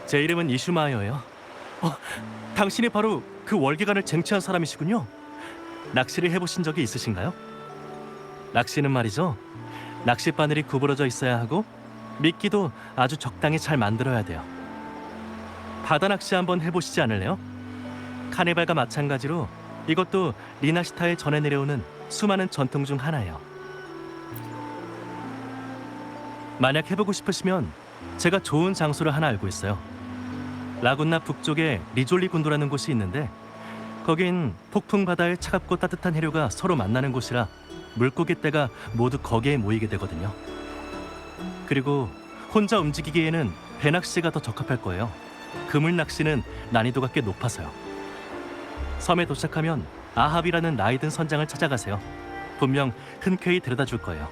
제 이름은 이슈마이어예요. 어, 당신이 바로 그 월계관을 쟁취한 사람이시군요. 낚시를 해보신 적이 있으신가요? 낚시는 말이죠. 낚시 바늘이 구부러져 있어야 하고 미끼도 아주 적당히 잘 만들어야 돼요. 바다 낚시 한번 해보시지 않을래요? 카니발과 마찬가지로 이것도 리나시타에 전해 내려오는 수많은 전통 중 하나예요. 만약 해보고 싶으시면 제가 좋은 장소를 하나 알고 있어요. 라군나 북쪽에 리졸리 군도라는 곳이 있는데 거긴 폭풍 바다의 차갑고 따뜻한 해류가 서로 만나는 곳이라 물고기 떼가 모두 거기에 모이게 되거든요. 그리고 혼자 움직이기에는 배낚시가 더 적합할 거예요. 그물 낚시는 난이도가 꽤 높아서요. 섬에 도착하면 아합이라는 나이든 선장을 찾아가세요. 분명 흔쾌히 데려다 줄 거예요.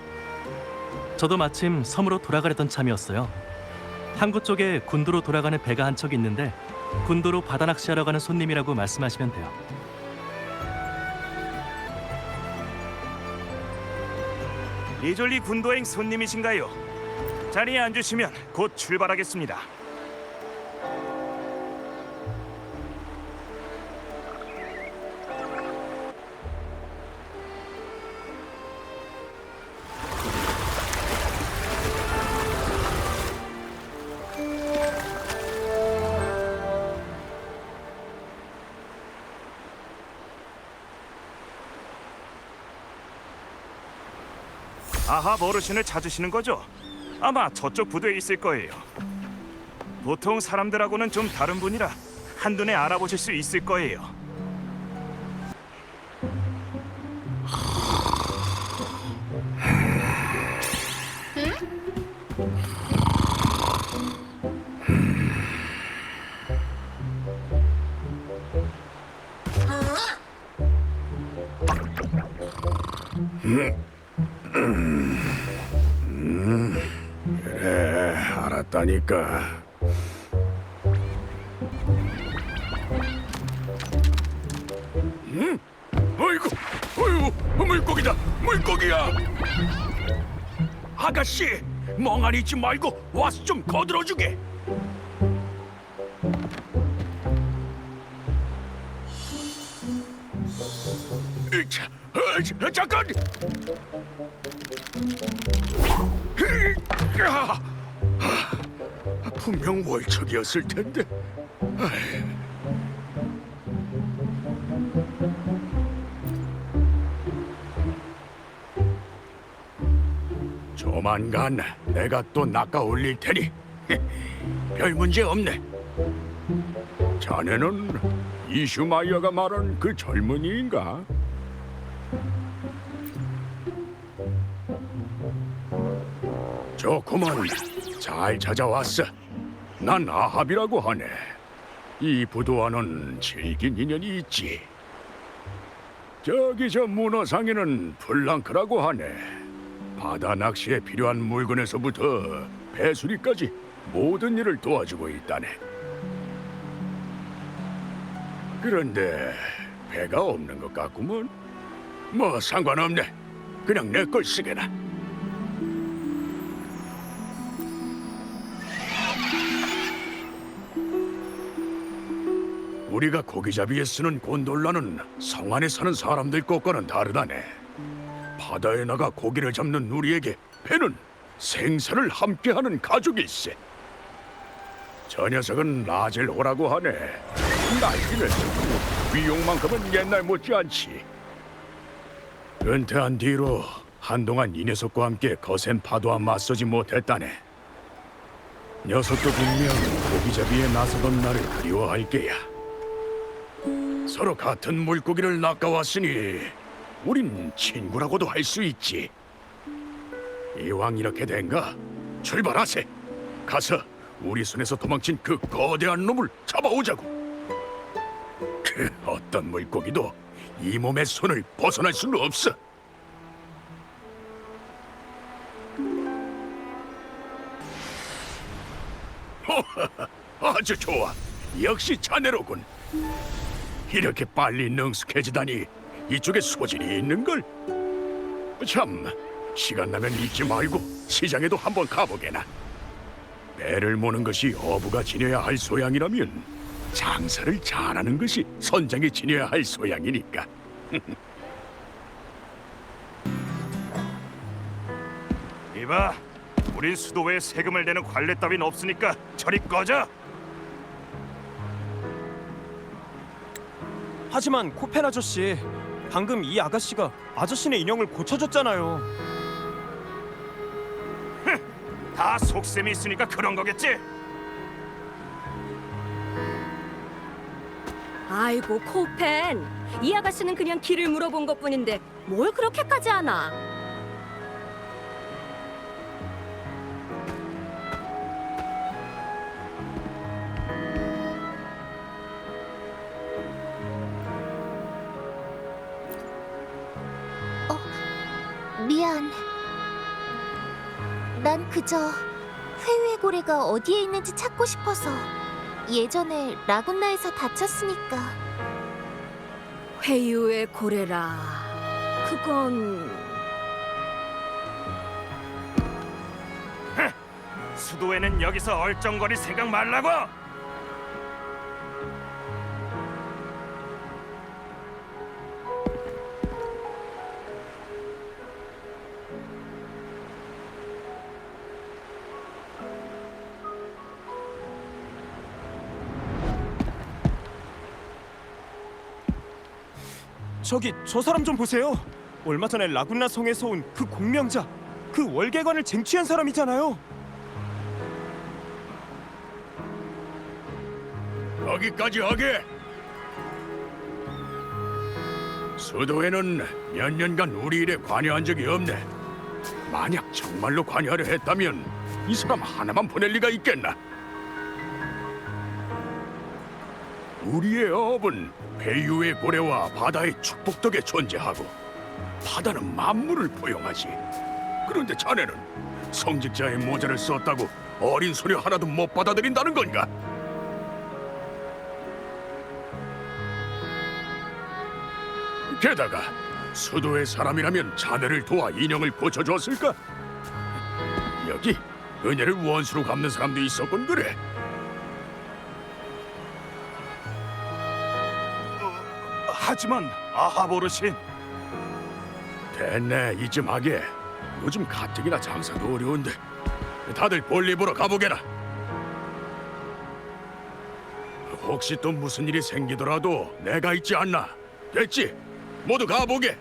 저도 마침 섬으로 돌아가려던 참이었어요. 항구 쪽에 군도로 돌아가는 배가 한 척 있는데 군도로 바다 낚시하러 가는 손님이라고 말씀하시면 돼요. 리졸리 군도행 손님이신가요? 자리에 앉으시면 곧 출발하겠습니다. 아합 어르신을 찾으시는 거죠? 아마 저쪽 부두에 있을 거예요. 보통 사람들하고는 좀 다른 분이라 한눈에 알아보실 수 있을 거예요. 그래, 알았다니까. 어이구, 어이구, 물고기다, 물고기야. 아가씨, 멍하니 있지 말고 와서 좀 거들어주게. 으차, 잠깐. 분명 월척이었을 텐데. 조만간 내가 또 낚아 올릴 테니 별 문제 없네. 자네는 이슈마이어가 말한 그 젊은이인가? 좋구먼. 잘 찾아왔어. 난 아합이라고 하네. 이 부두와는 질긴 인연이 있지. 저기 저 문어상에는 플랑크라고 하네. 바다 낚시에 필요한 물건에서부터 배수리까지 모든 일을 도와주고 있다네. 그런데 배가 없는 것 같구먼. 뭐 상관없네. 그냥 내 걸 쓰게나. 우리가 고기잡이에 쓰는 곤돌라는 성 안에 사는 사람들 것과는 다르다네. 바다에 나가 고기를 잡는 우리에게 배는 생사를 함께하는 가족일세. 저 녀석은 라젤호라고 하네. 날기는 위용만큼은 옛날 못지않지. 은퇴한 뒤로 한동안 이 녀석과 함께 거센 파도와 맞서지 못했다네. 녀석도 분명 고기잡이에 나서던 나를 그리워할 게야. 서로 같은 물고기를 낚아왔으니 우린 친구라고도 할 수 있지. 이왕 이렇게 된가 출발하세. 가서 우리 손에서 도망친 그 거대한 놈을 잡아오자고. 그 어떤 물고기도 이 몸의 손을 벗어날 수는 없어. 아주 좋아. 역시 자네로군. 이렇게 빨리 능숙해지다니 이쪽에 소질이 있는걸. 참, 시간 나면 잊지 말고 시장에도 한번 가보게나. 배를 모는 것이 어부가 지녀야 할 소양이라면 장사를 잘하는 것이 선장이 지녀야 할 소양이니까. 이봐, 우린 수도에 세금을 내는 관례 따윈 없으니까 저리 꺼져. 하지만 코펜 아저씨, 방금 이 아가씨가 아저씨네 인형을 고쳐줬잖아요. 다 속셈이 있으니까 그런 거겠지. 아이고 코펜, 이 아가씨는 그냥 길을 물어본 것뿐인데 뭘 그렇게까지 하나? 미안. 난 그저 회유의 고래가 어디에 있는지 찾고 싶어서. 예전에 라군나에서 다쳤으니까. 회유의 고래라. 그건 수도에는 여기서 얼쩡거릴 생각 말라고. 저기 저 사람 좀 보세요. 얼마 전에 라군나 성에서 온 그 공명자, 그 월계관을 쟁취한 사람이잖아요. 여기까지 하게. 수도에는 몇 년간 우리 일에 관여한 적이 없네. 만약 정말로 관여하려 했다면 이 사람 하나만 보낼 리가 있겠나? 우리의 업은 회유의 고래와 바다의 축복 덕에 존재하고, 바다는 만물을 포용하지. 그런데 자네는 성직자의 모자를 썼다고 어린 소리 하나도 못 받아들인다는 건가? 게다가 수도의 사람이라면 자네를 도와 인형을 고쳐줬을까? 여기 은혜를 원수로 갚는 사람도 있었군 그래. 하지만 아합 어르신, 됐네, 이쯤 하게. 요즘 가뜩이나 장사도 어려운데 다들 볼일 보러 가보게라. 혹시 또 무슨 일이 생기더라도 내가 있지 않나? 됐지? 모두 가보게.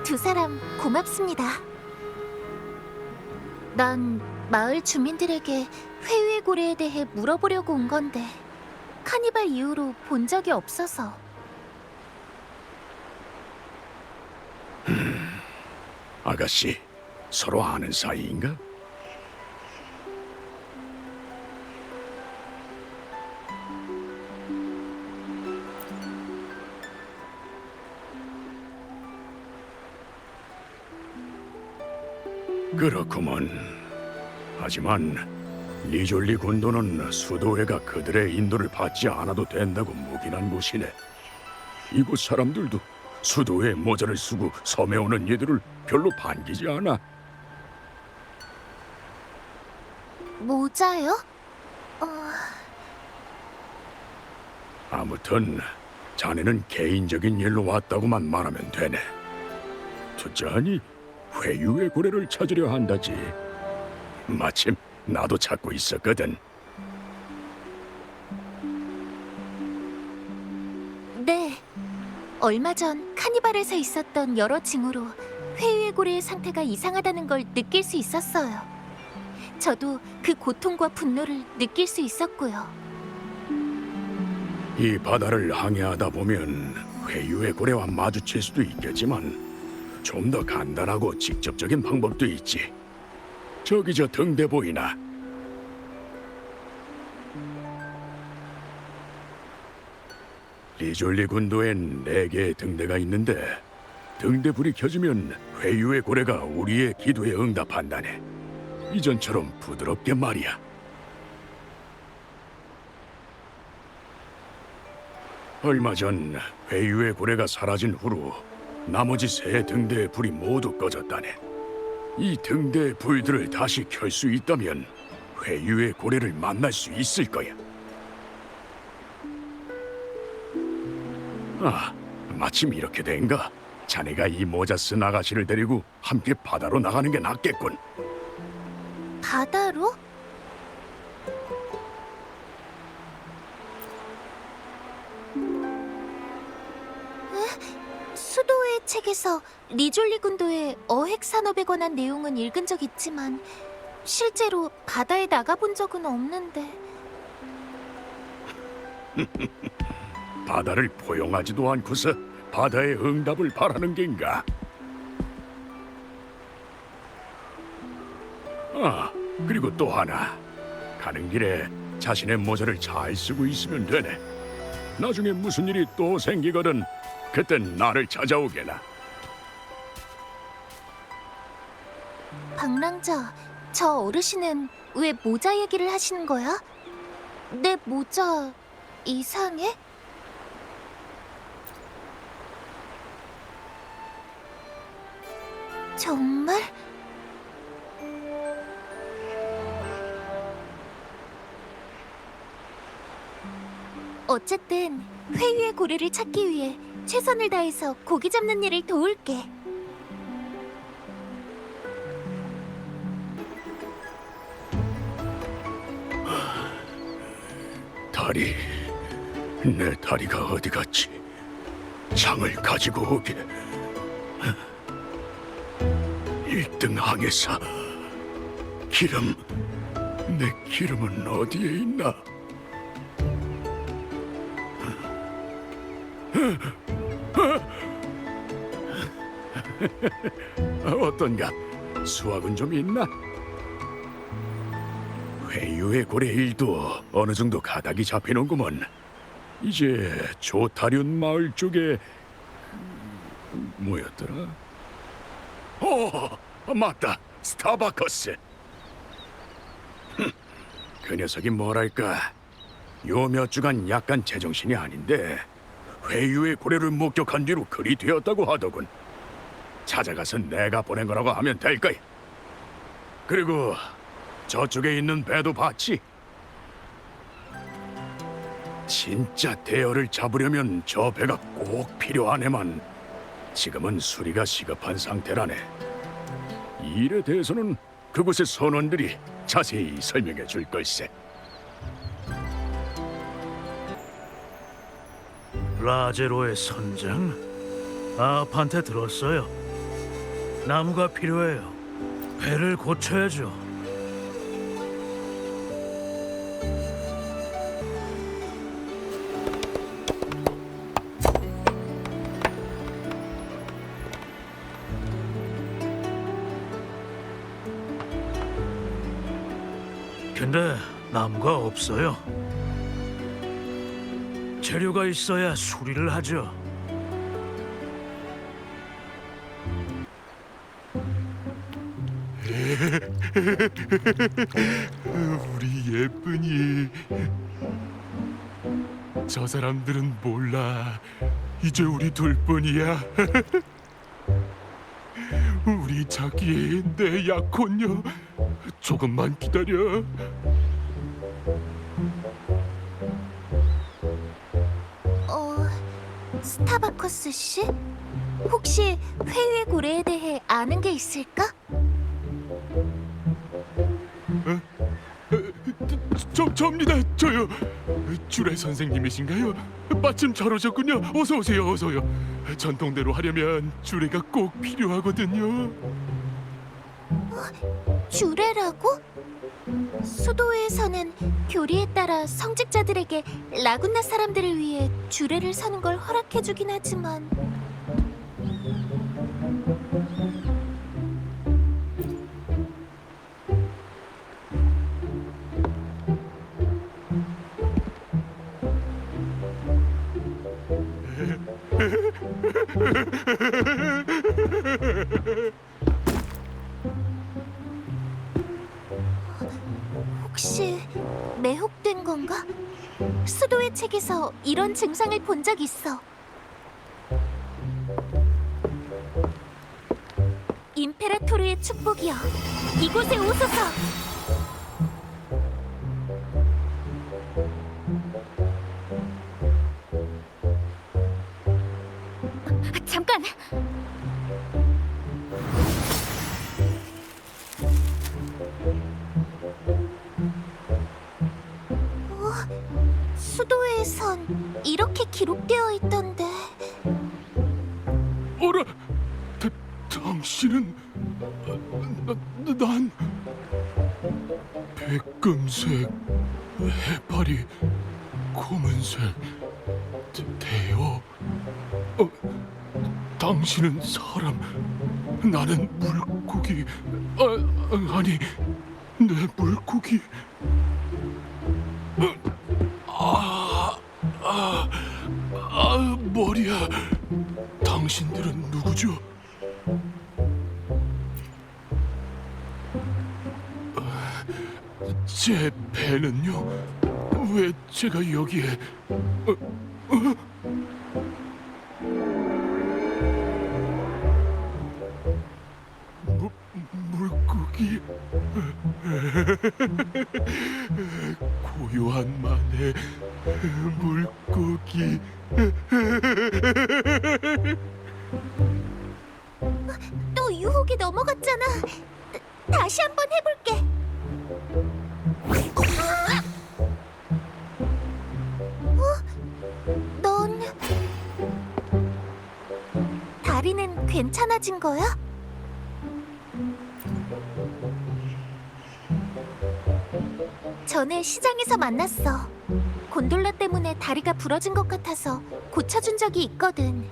두 사람 고맙습니다. 난 마을 주민들에게 회유의 고래에 대해 물어보려고 온 건데 카니발 이후로 본 적이 없어서. 아가씨, 서로 아는 사이인가? 그렇구먼. 하지만 리졸리 군도는 수도회가 그들의 인도를 받지 않아도 된다고 묵인한 곳이네. 이곳 사람들도 수도회 모자를 쓰고 섬에 오는 이들을 별로 반기지 않아. 모자요? 아무튼 자네는 개인적인 일로 왔다고만 말하면 되네. 듣자하니 회유의 고래를 찾으려 한다지. 마침 나도 찾고 있었거든. 네. 얼마 전 카니발에서 있었던 여러 징후로 회유의 고래의 상태가 이상하다는 걸 느낄 수 있었어요. 저도 그 고통과 분노를 느낄 수 있었고요. 이 바다를 항해하다 보면 회유의 고래와 마주칠 수도 있겠지만 좀 더 간단하고 직접적인 방법도 있지. 저기 저 등대 보이나? 리졸리 군도엔 4개의 등대가 있는데 등대불이 켜지면 회유의 고래가 우리의 기도에 응답한다네. 이전처럼 부드럽게 말이야. 얼마 전 회유의 고래가 사라진 후로 나머지 3 등대의 불이 모두 꺼졌다네. 이 등대의 불들을 다시 켤 수 있다면 회유의 고래를 만날 수 있을 거야. 아, 마침 이렇게 된가? 자네가 이 모자 쓴 아가씨를 데리고 함께 바다로 나가는 게 낫겠군. 바다로? 수도의 책에서 리졸리 군도의 어획 산업에 관한 내용은 읽은 적 있지만 실제로 바다에 나가본 적은 없는데. 바다를 포용하지도 않고서 바다의 응답을 바라는 겐가? 아, 그리고 또 하나. 가는 길에 자신의 모자를 잘 쓰고 있으면 되네. 나중에 무슨 일이 또 생기거든 그땐 나를 찾아오게나. 방랑자, 저 어르신은 왜 모자 얘기를 하시는 거야? 내 모자 이상해? 정말? 어쨌든 회유의 고래를 찾기 위해 최선을 다해서 고기 잡는 일을 도울게. 다리, 내 다리가 어디 갔지? 창을 가지고 오게. 1등 항해사, 기름, 내 기름은 어디에 있나? 어떤가? 수확은 좀 있나? 회유의 고래 일도 어느 정도 가닥이 잡히는구먼. 이제 조타륜 마을 쪽에 뭐였더라? 맞다, 스타바커스. 그 녀석이 뭐랄까, 요 몇 주간 약간 제정신이 아닌데 회유의 고래를 목격한 뒤로 그리 되었다고 하더군. 찾아가서 내가 보낸 거라고 하면 될 거야. 그리고 저쪽에 있는 배도 봤지? 진짜 대어를 잡으려면 저 배가 꼭 필요하네만 지금은 수리가 시급한 상태라네. 이 일에 대해서는 그곳의 선원들이 자세히 설명해 줄 걸세. 라제로의 선장? 아프한테 들었어요. 나무가 필요해요. 배를 고쳐야죠. 근데 나무가 없어요. 재료가 있어야 수리를 하죠. 우리 예쁜이. 저 사람들은 몰라. 이제 우리 둘뿐이야. 우리 자기의 내 약혼녀. 조금만 기다려. 스타바커스 씨? 혹시 회유의 고래에 대해 아는 게 있을까? 접니다. 저요. 주례 선생님이신가요? 마침 잘 오셨군요. 어서 오세요. 어서요. 전통대로 하려면 주례가 꼭 필요하거든요. 주례라고? 수도에서는 교리에 따라 성직자들에게 라군나 사람들을 위해 주례를 서는 걸 허락해주긴 하지만 혹시 매혹된 건가? 수도의 책에서 이런 증상을 본 적 있어. 임페라토르의 축복이여, 이곳에 오소서. 잠깐. 수도에선 이렇게 기록되어 있던데. 어라, 당신은 난 백금색, 해파리, 검은색, 대여. 당신은 사람, 나는 물고기. 아니, 내 물고기. 머리야. 당신들은 누구죠? 제 배는요? 왜 제가 여기에? 물고기. 고요한 만의 물고기. 또 유혹이 넘어갔잖아. 다시 한번 해볼게. 넌 다리는 괜찮아진 거야? 전에 시장에서 만났어. 곤돌라 때문에 다리가 부러진 것 같아서 고쳐준 적이 있거든.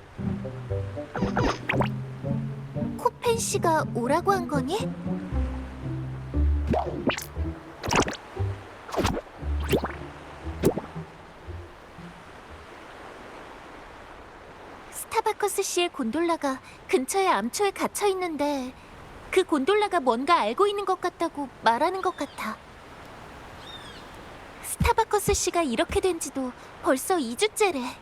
코펜 씨가 오라고 한 거니? 스타바커스 씨의 곤돌라가 근처의 암초에 갇혀 있는데 그 곤돌라가 뭔가 알고 있는 것 같다고 말하는 것 같아. 스타바커스 씨가 이렇게 된 지도 벌써 2주째래.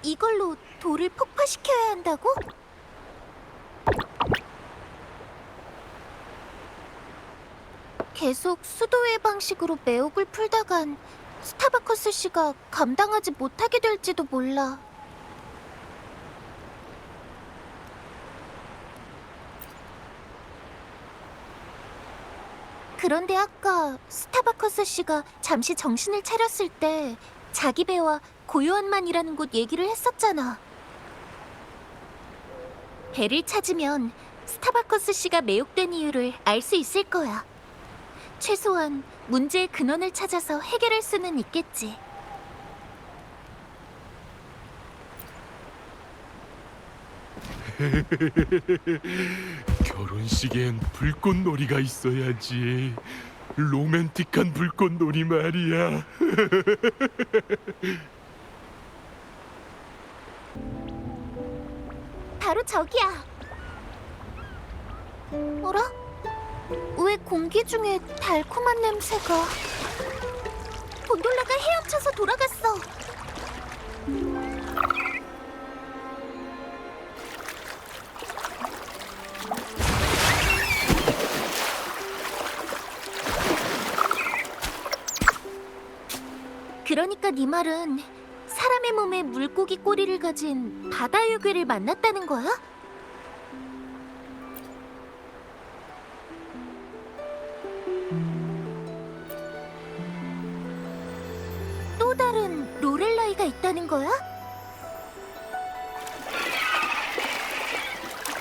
이걸로 돌을 폭파시켜야 한다고? 계속 수도의 방식으로 매혹을 풀다간 스타바커스 씨가 감당하지 못하게 될지도 몰라. 그런데 아까 스타바커스 씨가 잠시 정신을 차렸을 때 자기 배와 고요한만이라는 곳 얘기를 했었잖아. 배를 찾으면 스타바커스 씨가 매혹된 이유를 알 수 있을 거야. 최소한 문제의 근원을 찾아서 해결할 수는 있겠지. 결혼식엔 불꽃놀이가 있어야지. 로맨틱한 불꽃놀이 말이야. 바로 저기야. 어라? 왜 공기 중에 달콤한 냄새가? 곤돌라가 헤엄쳐서 돌아갔어. 그러니까 네 말은 사람의 몸에 물고기 꼬리를 가진 바다 요괴를 만났다는 거야? 또 다른 로렐라이가 있다는 거야?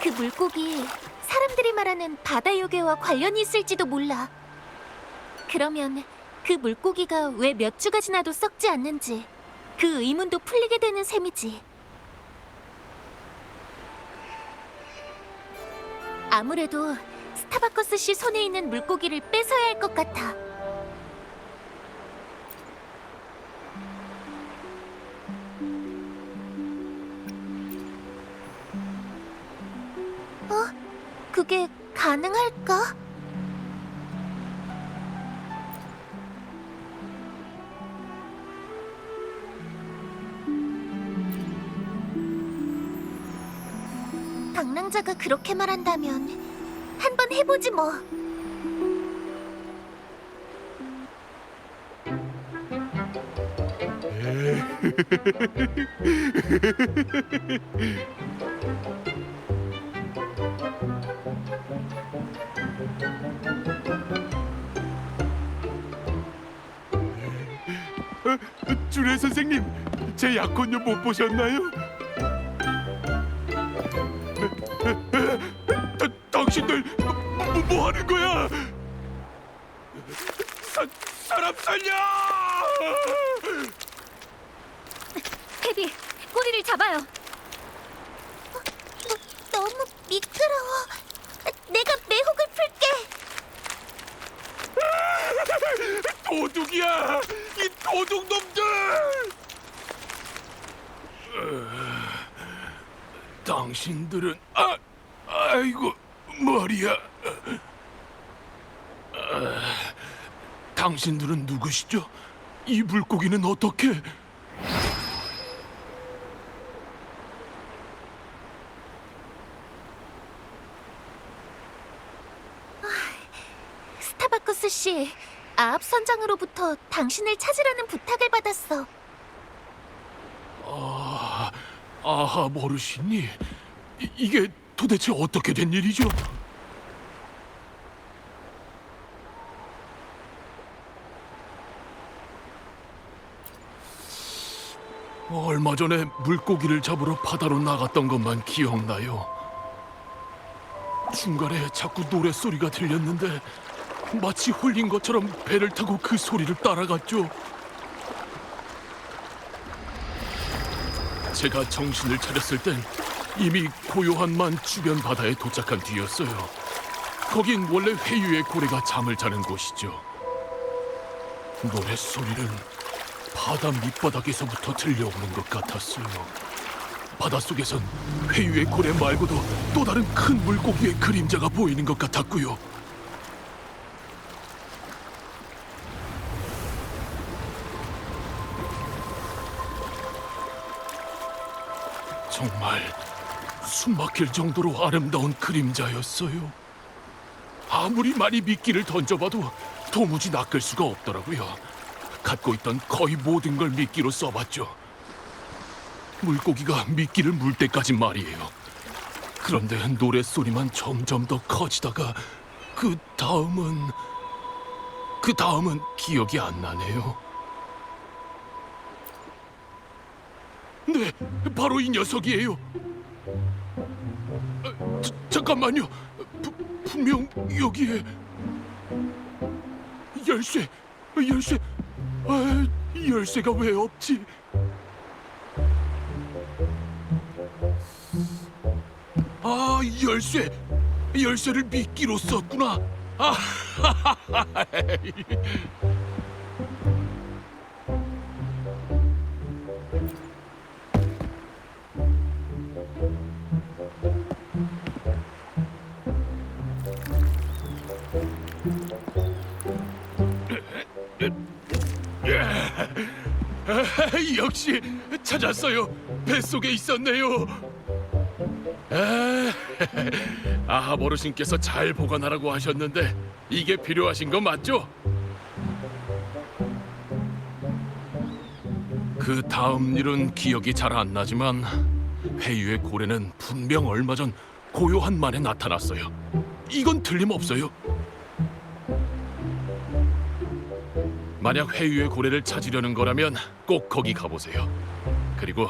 그 물고기 사람들이 말하는 바다 요괴와 관련이 있을지도 몰라. 그러면 그 물고기가 왜 몇 주가 지나도 썩지 않는지 그 의문도 풀리게 되는 셈이지. 아무래도 스타바커스 씨 손에 있는 물고기를 뺏어야 할 것 같아. 그게 가능할까? 방랑자가 그렇게 말한다면 한번 해보지 뭐. 주례 선생님, 제 약혼녀 못 보셨나요? 당신들 뭐 하는 거야? 사람 살려! 헤비, 꼬리를 잡아요. 너무 미끄러워. 내가 매혹을 풀게. 도둑이야! 이 도둑놈들! 당신들은 아이고 머리야. 당신들은 누구시죠? 이 물고기는 어떻게? 스타바쿠스 씨, 아합 선장으로부터 당신을 찾으라는 부탁을 받았어. 아하 모르시니? 이게 도대체 어떻게 된 일이죠? 얼마 전에 물고기를 잡으러 바다로 나갔던 것만 기억나요. 중간에 자꾸 노랫소리가 들렸는데 마치 홀린 것처럼 배를 타고 그 소리를 따라갔죠. 제가 정신을 차렸을 땐 이미 고요한 만 주변 바다에 도착한 뒤였어요. 거긴 원래 회유의 고래가 잠을 자는 곳이죠. 노랫소리는 바다 밑바닥에서부터 들려오는 것 같았어요. 바닷속에선 회유의 고래 말고도 또 다른 큰 물고기의 그림자가 보이는 것 같았고요. 정말 숨막힐 정도로 아름다운 그림자였어요. 아무리 많이 미끼를 던져봐도 도무지 낚을 수가 없더라고요. 갖고 있던 거의 모든 걸 미끼로 써봤죠. 물고기가 미끼를 물 때까지 말이에요. 그런데 노랫소리만 점점 더 커지다가 그 다음은 기억이 안 나네요. 네, 바로 이 녀석이에요. 잠깐만요. 분명 여기에 열쇠. 열쇠가 왜 없지? 열쇠를 미끼로 썼구나. 역시 찾았어요. 뱃속에 있었네요. 아합 어르신께서 잘 보관하라고 하셨는데 이게 필요하신 거 맞죠? 그 다음 일은 기억이 잘 안 나지만 회유의 고래는 분명 얼마 전 고요한 만에 나타났어요. 이건 틀림없어요. 만약 회유의 고래를 찾으려는 거라면 꼭 거기 가보세요. 그리고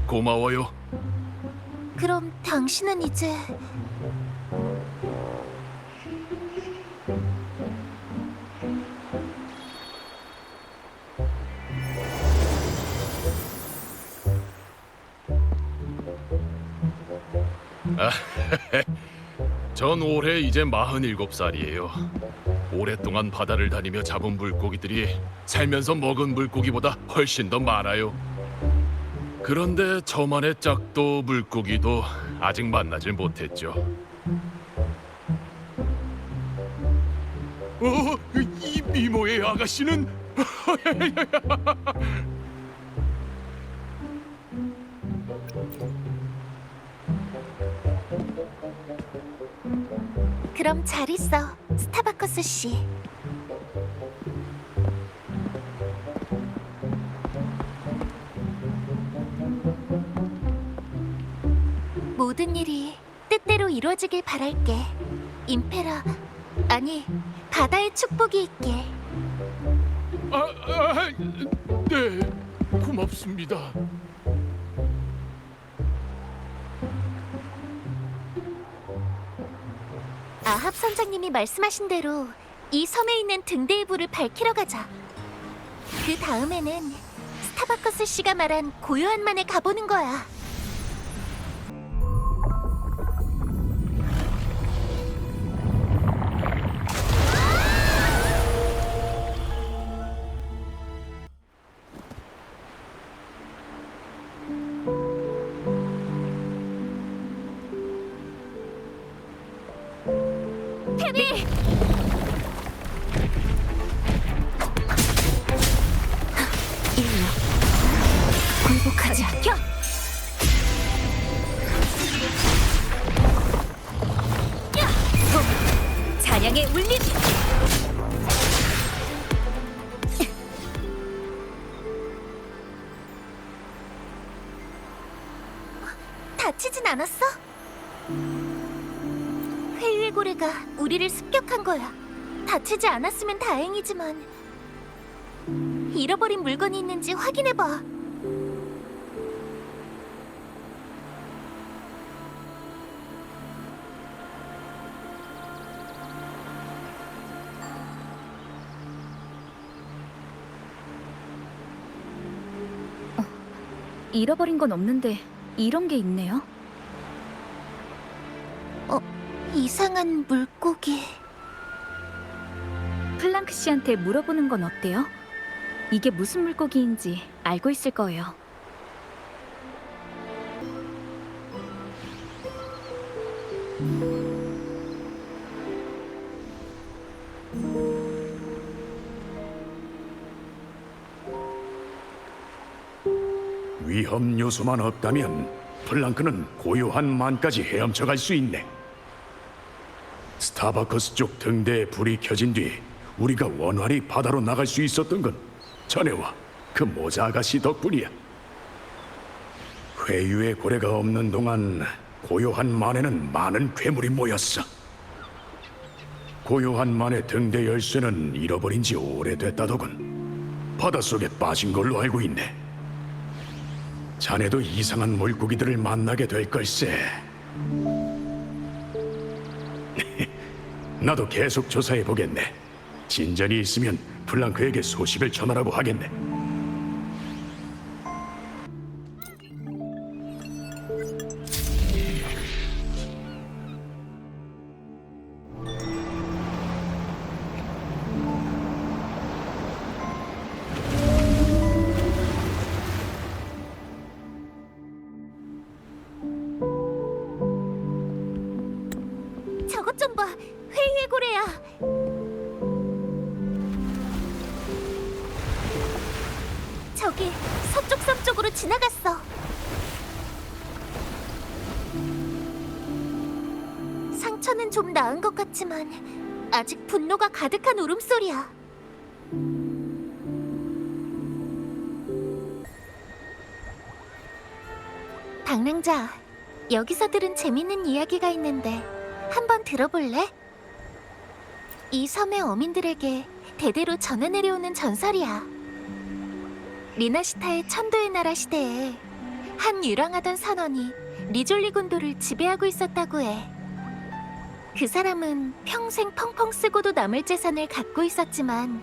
고마워요. 그럼 당신은 이제 전 올해 이제 47살이에요. 오랫동안 바다를 다니며 잡은 물고기들이 살면서 먹은 물고기보다 훨씬 더 많아요. 그런데 저만의 짝도 물고기도 아직 만나질 못했죠. 이 미모의 아가씨는 그럼 잘 있어, 스타바커스 씨. 모든 일이 뜻대로 이루어지길 바랄게. 임페라, 아니, 바다의 축복이 있길. 네, 고맙습니다. 아합 선장님이 말씀하신 대로 이 섬에 있는 등대의 불을 밝히러 가자. 그 다음에는 스타바커스 씨가 말한 고요한 만에 가보는 거야. 페비! 일로 굴복하지 않겨! 잔향의 울림. 다치진 않았어? 회유의 고래가 우리를 습격한 거야. 다치지 않았으면 다행이지만 잃어버린 물건이 있는지 확인해봐. 잃어버린 건 없는데 이런 게 있네요. 이상한 물고기. 플랑크 씨한테 물어보는 건 어때요? 이게 무슨 물고기인지 알고 있을 거예요. 위험 요소만 없다면 플랑크는 고요한 만까지 헤엄쳐 갈 수 있네. 스타바커스 쪽 등대에 불이 켜진 뒤 우리가 원활히 바다로 나갈 수 있었던 건 자네와 그 모자 아가씨 덕분이야. 회유의 고래가 없는 동안 고요한 만에는 많은 괴물이 모였어. 고요한 만의 등대 열쇠는 잃어버린 지 오래됐다더군. 바닷속에 빠진 걸로 알고 있네. 자네도 이상한 물고기들을 만나게 될 걸세. 나도 계속 조사해 보겠네. 진전이 있으면 플랑크에게 소식을 전하라고 하겠네. 저것 좀 봐. 회유의 고래야. 저기 서쪽 섬 쪽으로 지나갔어. 상처는 좀 나은 것 같지만 아직 분노가 가득한 울음소리야. 방랑자, 여기서 들은 재밌는 이야기가 있는데 한번 들어볼래? 이 섬의 어민들에게 대대로 전해 내려오는 전설이야. 리나시타의 천도의 나라 시대에 한 유랑하던 선원이 리졸리 군도를 지배하고 있었다고 해. 그 사람은 평생 펑펑 쓰고도 남을 재산을 갖고 있었지만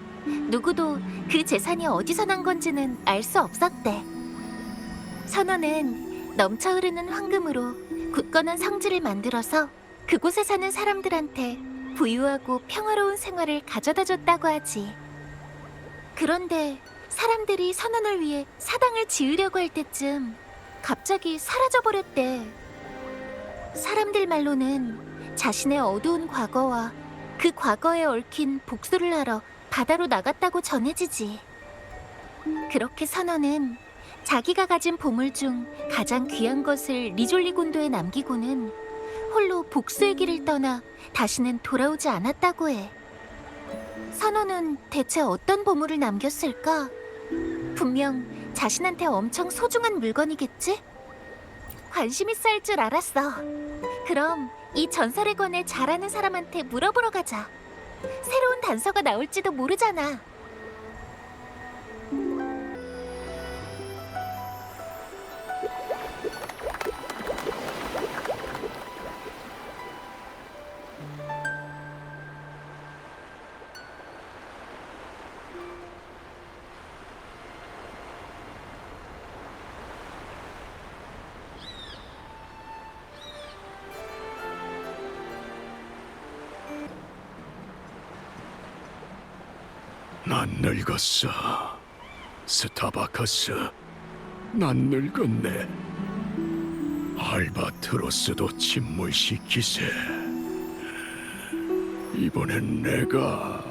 누구도 그 재산이 어디서 난 건지는 알 수 없었대. 선원은 넘쳐 흐르는 황금으로 굳건한 성지를 만들어서 그곳에 사는 사람들한테 부유하고 평화로운 생활을 가져다 줬다고 하지. 그런데 사람들이 선원을 위해 사당을 지으려고 할 때쯤 갑자기 사라져버렸대. 사람들 말로는 자신의 어두운 과거와 그 과거에 얽힌 복수를 하러 바다로 나갔다고 전해지지. 그렇게 선원은 자기가 가진 보물 중 가장 귀한 것을 리졸리 군도에 남기고는 홀로 복수의 길을 떠나 다시는 돌아오지 않았다고 해. 선원은 대체 어떤 보물을 남겼을까? 분명 자신한테 엄청 소중한 물건이겠지? 관심 있어 할 줄 알았어. 그럼 이 전설에 관해 잘 아는 사람한테 물어보러 가자. 새로운 단서가 나올지도 모르잖아. 난 늙었어. 스타바커스, 난 늙었네. 알바트로스도 침몰시키세. 이번엔 내가...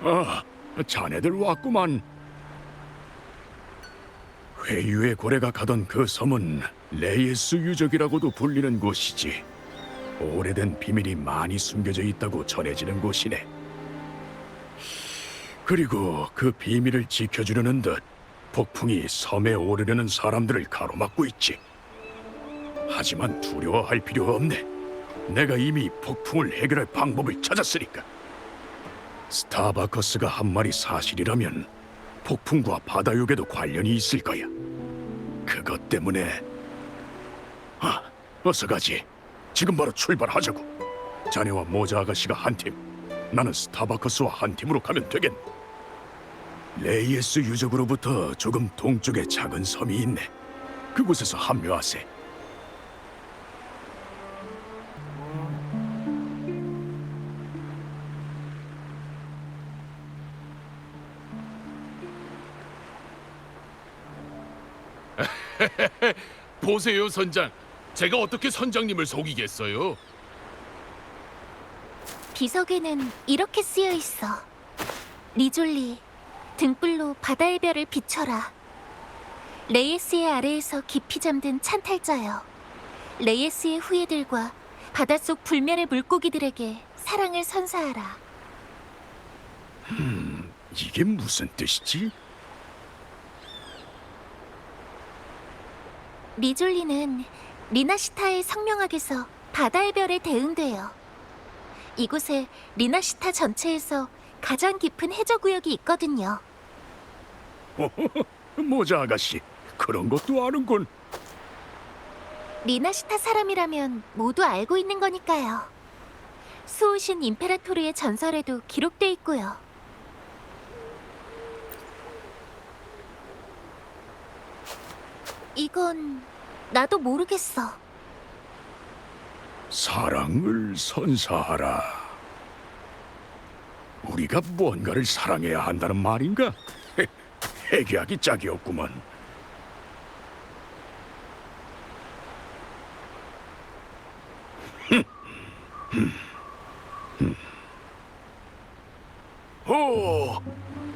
아, 자네들 왔구만. 회유의 고래가 가던 그 섬은 레이에스 유적이라고도 불리는 곳이지. 오래된 비밀이 많이 숨겨져 있다고 전해지는 곳이네. 그리고 그 비밀을 지켜주려는 듯 폭풍이 섬에 오르려는 사람들을 가로막고 있지. 하지만 두려워할 필요가 없네. 내가 이미 폭풍을 해결할 방법을 찾았으니까. 스타바커스가 한 말이 사실이라면 폭풍과 바다육에도 관련이 있을 거야. 그것 때문에... 어서 가지. 지금 바로 출발하자고. 자네와 모자 아가씨가 한 팀, 나는 스타바커스와 한 팀으로 가면 되겠네. 레이에스 유적으로부터 조금 동쪽에 작은 섬이 있네. 그곳에서 합류하세. 보세요, 선장. 제가 어떻게 선장님을 속이겠어요? 비석에는 이렇게 쓰여 있어. 리졸리, 등불로 바다의 별을 비춰라. 레이에스의 아래에서 깊이 잠든 찬탈자여. 레이에스의 후예들과 바닷속 불멸의 물고기들에게 사랑을 선사하라. 이게 무슨 뜻이지? 리졸리는 리나시타의 성명학에서 바다의 별에 대응돼요. 이곳에 리나시타 전체에서 가장 깊은 해저구역이 있거든요. 모자 아가씨, 그런 것도 아는군. 리나시타 사람이라면 모두 알고 있는 거니까요. 수호신 임페라토르의 전설에도 기록돼 있고요. 이건 나도 모르겠어. 사랑을 선사하라. 우리가 뭔가를 사랑해야 한다는 말인가? 해결하기 짝이 없구만. 오,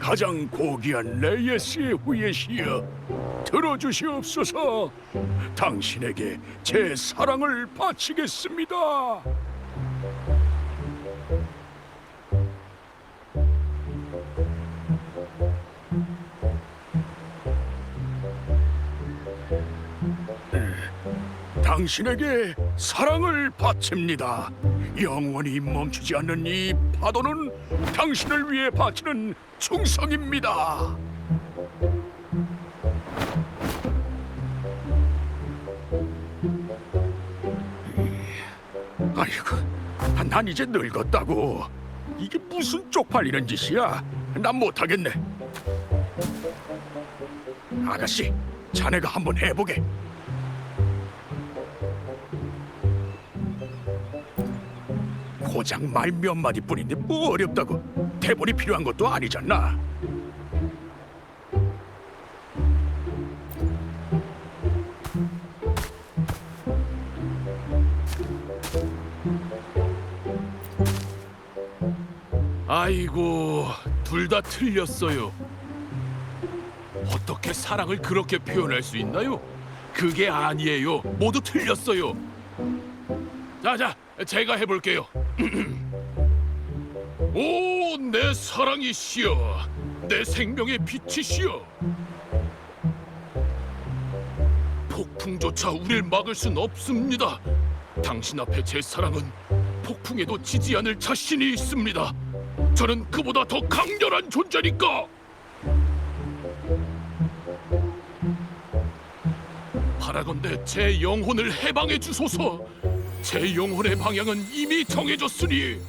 가장 고귀한 레이에스의 후예시여, 들어주시옵소서. 당신에게 제 사랑을 바치겠습니다. 당신에게 사랑을 바칩니다. 영원히 멈추지 않는 이 파도는 당신을 위해 바치는 충성입니다. 아이고, 난 이제 늙었다고. 이게 무슨 쪽팔리는 짓이야? 난 못하겠네. 아가씨, 자네가 한번 해보게. 고작 말 몇 마디 뿐인데 뭐 어렵다고. 대본이 필요한 것도 아니잖아. 아이고, 둘 다 틀렸어요. 어떻게 사랑을 그렇게 표현할 수 있나요? 그게 아니에요. 모두 틀렸어요. 자, 제가 해볼게요. 오, 내 사랑이시여, 내 생명의 빛이시여. 폭풍조차 우릴 막을 순 없습니다. 당신 앞에 제 사랑은 폭풍에도 지지 않을 자신이 있습니다. 저는 그보다 더 강렬한 존재니까. 바라건대 제 영혼을 해방해 주소서. 제 영혼의 방향은 이미 정해졌으니.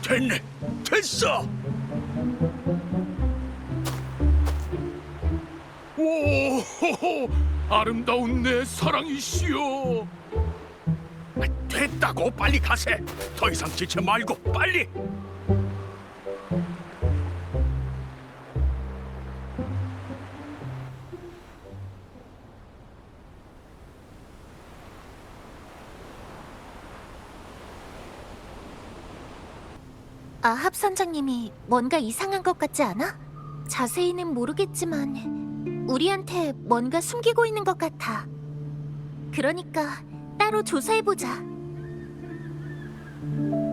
됐네, 됐어. 오, 아름다운 내 사랑이시여. 됐다고, 빨리 가세. 더 이상 지체 말고 빨리. 아합 선장님이 뭔가 이상한 것 같지 않아? 자세히는 모르겠지만 우리한테 뭔가 숨기고 있는 것 같아. 그러니까 따로 조사해보자.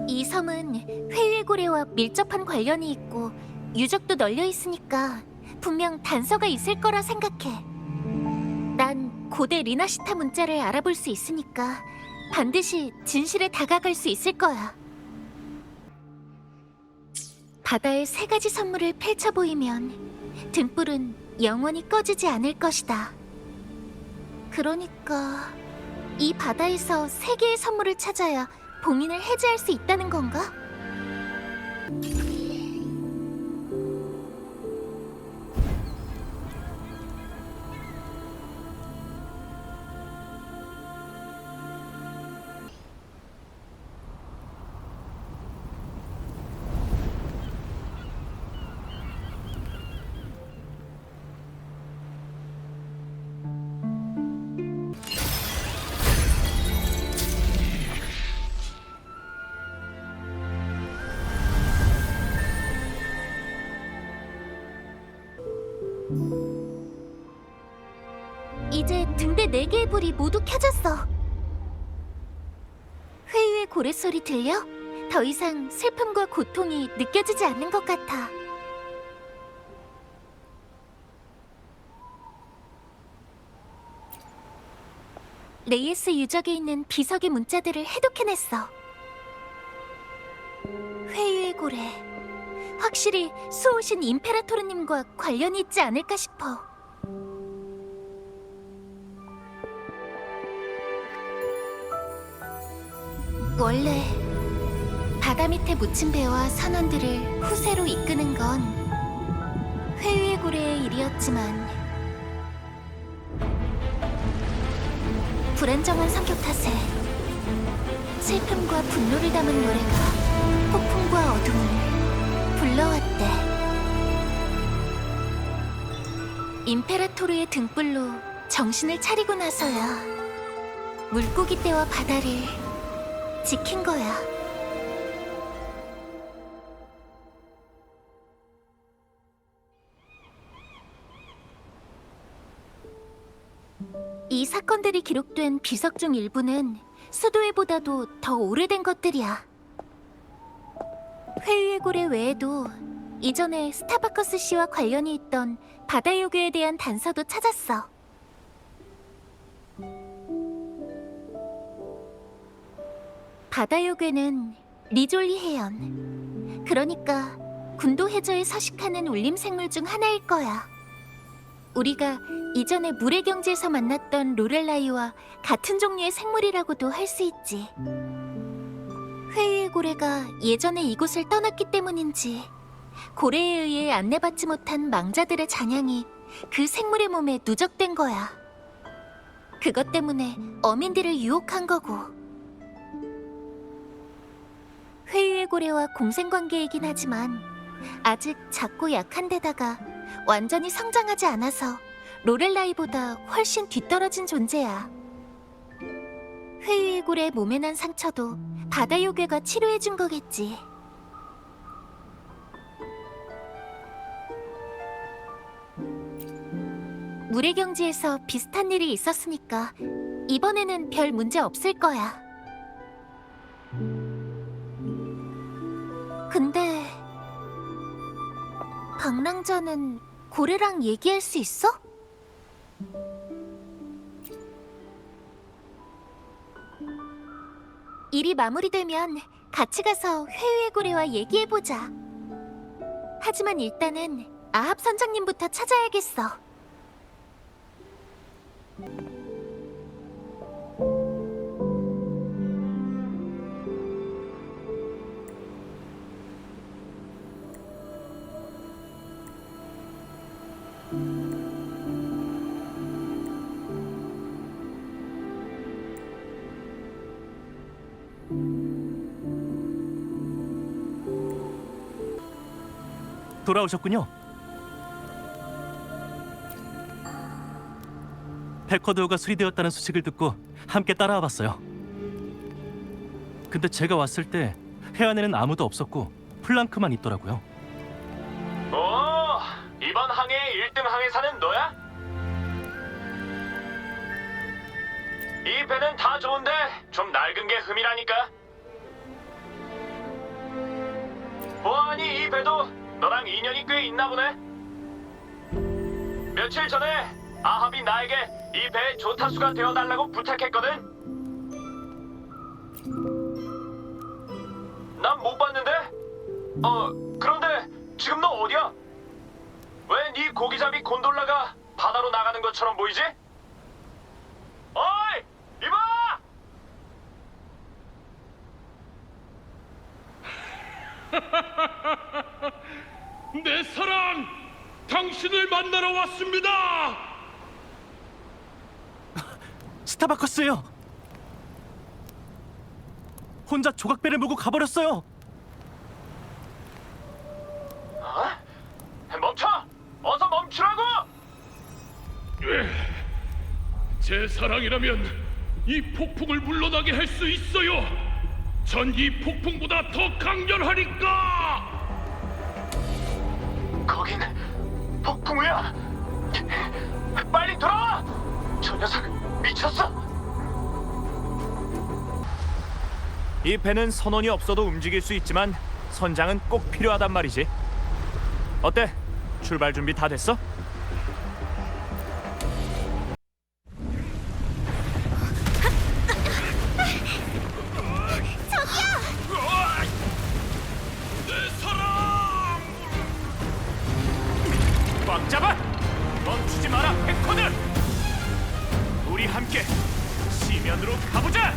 이 섬은 회유의고래와 밀접한 관련이 있고 유적도 널려 있으니까 분명 단서가 있을 거라 생각해. 난 고대 리나시타 문자를 알아볼 수 있으니까 반드시 진실에 다가갈 수 있을 거야. 바다의 세 가지 선물을 펼쳐 보이면 등불은 영원히 꺼지지 않을 것이다. 그러니까 이 바다에서 세 개의 선물을 찾아야 봉인을 해제할 수 있다는 건가? 이제 등대 4개의 불이 모두 켜졌어. 회유의 고래소리 들려? 더 이상 슬픔과 고통이 느껴지지 않는 것 같아. 레이에스 유적에 있는 비석의 문자들을 해독해냈어. 회유의 고래, 확실히 수호신 임페라토르님과 관련이 있지 않을까 싶어. 원래 바다 밑에 묻힌 배와 선원들을 후세로 이끄는 건 회유의 고래의 일이었지만 불안정한 성격 탓에 슬픔과 분노를 담은 노래가 폭풍과 어둠을 불러왔대. 임페라토르의 등불로 정신을 차리고 나서야 물고기 떼와 바다를 지킨 거야. 이 사건들이 기록된 비석 중 일부는 수도회보다도 더 오래된 것들이야. 회유의 고래 외에도 이전에 스타바커스 씨와 관련이 있던 바다 요괴에 대한 단서도 찾았어. 바다 요괴는 리졸리 해연, 그러니까 군도 해저에 서식하는 울림 생물 중 하나일 거야. 우리가 이전에 물의 경지에서 만났던 로렐라이와 같은 종류의 생물이라고도 할 수 있지. 회유의 고래가 예전에 이곳을 떠났기 때문인지 고래에 의해 안내받지 못한 망자들의 잔향이 그 생물의 몸에 누적된 거야. 그것 때문에 어민들을 유혹한 거고. 회유의 고래와 공생관계이긴 하지만 아직 작고 약한 데다가 완전히 성장하지 않아서 로렐라이보다 훨씬 뒤떨어진 존재야. 회유의 굴에 몸에 난 상처도 바다 요괴가 치료해준 거겠지. 물의 경지에서 비슷한 일이 있었으니까 이번에는 별 문제 없을 거야. 근데 방랑자는 고래랑 얘기할 수 있어? 일이 마무리되면 같이 가서 회유의 고래와 얘기해보자. 하지만 일단은 아합 선장님부터 찾아야겠어. 돌아오셨군요. 패커드호가 수리되었다는 소식을 듣고 함께 따라와 봤어요. 근데 제가 왔을 때 해안에는 아무도 없었고 플랑크만 있더라고요. 이번 항해의 1등 항해사는 너야? 이 배는 다 좋은데 좀 낡은 게 흠이라니까. 보아하니 이 배도 너랑 인연이 꽤 있나 보네. 며칠 전에 아합이 나에게 이 배의 조타수가 되어달라고 부탁했거든. 난 못 봤는데? 그런데 지금 너 어디야? 왜 네 고기잡이 곤돌라가 바다로 나가는 것처럼 보이지? 어이! 이봐! 내 사랑, 당신을 만나러 왔습니다. 스타바커스예요. 혼자 조각배를 몰고 가버렸어요. 멈춰! 어서 멈추라고! 제 사랑이라면 이 폭풍을 물러나게 할 수 있어요. 전 이 폭풍보다 더 강렬하니까. 거긴 폭풍우야! 빨리 돌아와! 저 녀석 미쳤어! 이 배는 선원이 없어도 움직일 수 있지만 선장은 꼭 필요하단 말이지. 어때? 출발 준비 다 됐어? 꽉 잡아! 멈추지 마라, 패커드! 우리 함께 시면으로 가보자!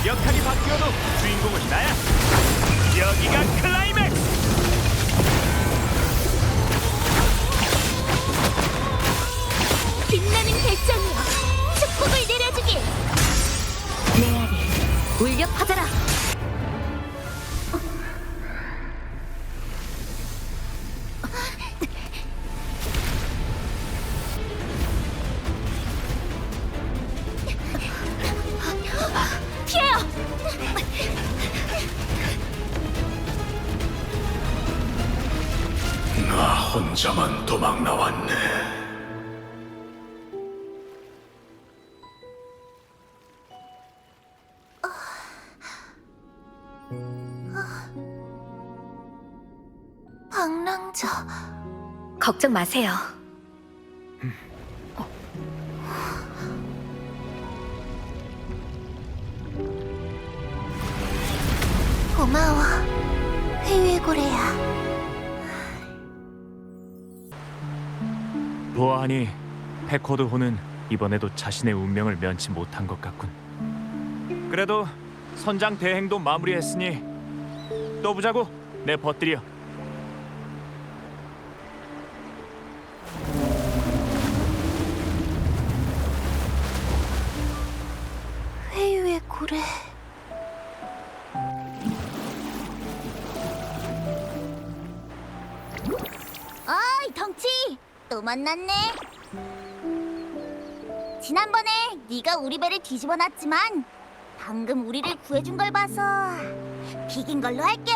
역할이 바뀌어도 주인공은 나야. 여기가 클라이맥스. 빛나는 결정이여, 축복을 내려주길. 메아리, 울려 퍼져라. 피해요. 나 혼자만 도망 나왔네. 방랑자, 걱정 마세요. 고마워, 회유의 고래야. 보아하니 패커드 호는 이번에도 자신의 운명을 면치 못한 것 같군. 그래도 선장 대행도 마무리했으니 또 보자고, 내 벗들이여. 회유의 고래. 어이, 덩치! 또 만났네. 지난번에 네가 우리 배를 뒤집어놨지만 방금 우리를 구해준 걸 봐서 비긴 걸로 할게.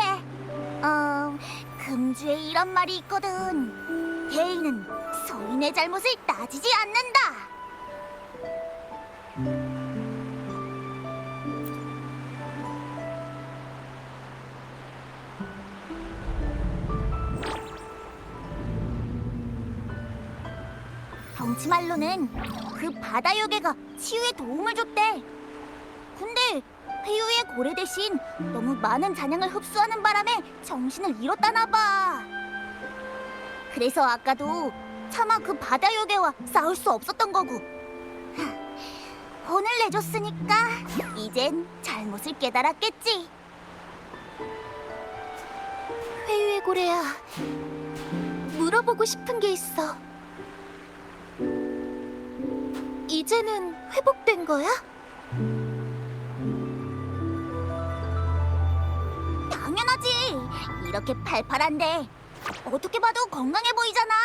금주에 이런 말이 있거든. 대인은 소인의 잘못을 따지지 않는다. 덩치 말로는 그 바다 요괴가 치유에 도움을 줬대. 근데 회유의 고래 대신 너무 많은 잔향을 흡수하는 바람에 정신을 잃었다나 봐. 그래서 아까도 차마 그 바다 요괴와 싸울 수 없었던 거고. 혼을 내줬으니까 이젠 잘못을 깨달았겠지. 회유의 고래야, 물어보고 싶은 게 있어. 이제는 회복된 거야? 당연하지. 이렇게 팔팔한데 어떻게 봐도 건강해 보이잖아.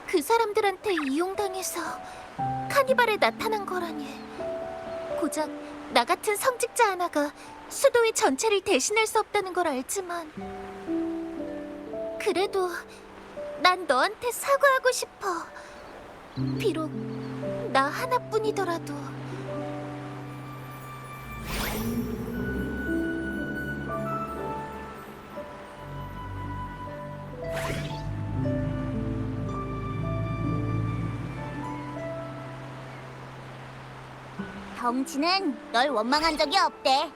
그 사람들한테 이용당해서 카니발에 나타난 거라니. 고작 나 같은 성직자 하나가 수도의 전체를 대신할 수 없다는 걸 알지만, 그래도 난 너한테 사과하고 싶어. 비록 나 하나뿐이더라도. 덩치는 널 원망한 적이 없대.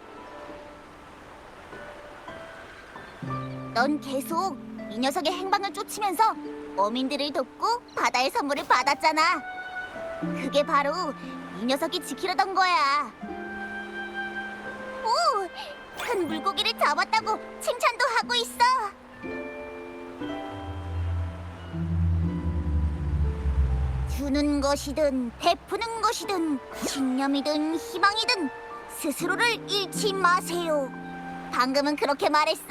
넌 계속 이 녀석의 행방을 쫓으면서 어민들을 돕고 바다의 선물을 받았잖아. 그게 바로 이 녀석이 지키려던 거야. 오! 큰 물고기를 잡았다고 칭찬도 하고 있어. 주는 것이든 베푸는 것이든 신념이든 희망이든 스스로를 잃지 마세요. 방금은 그렇게 말했어.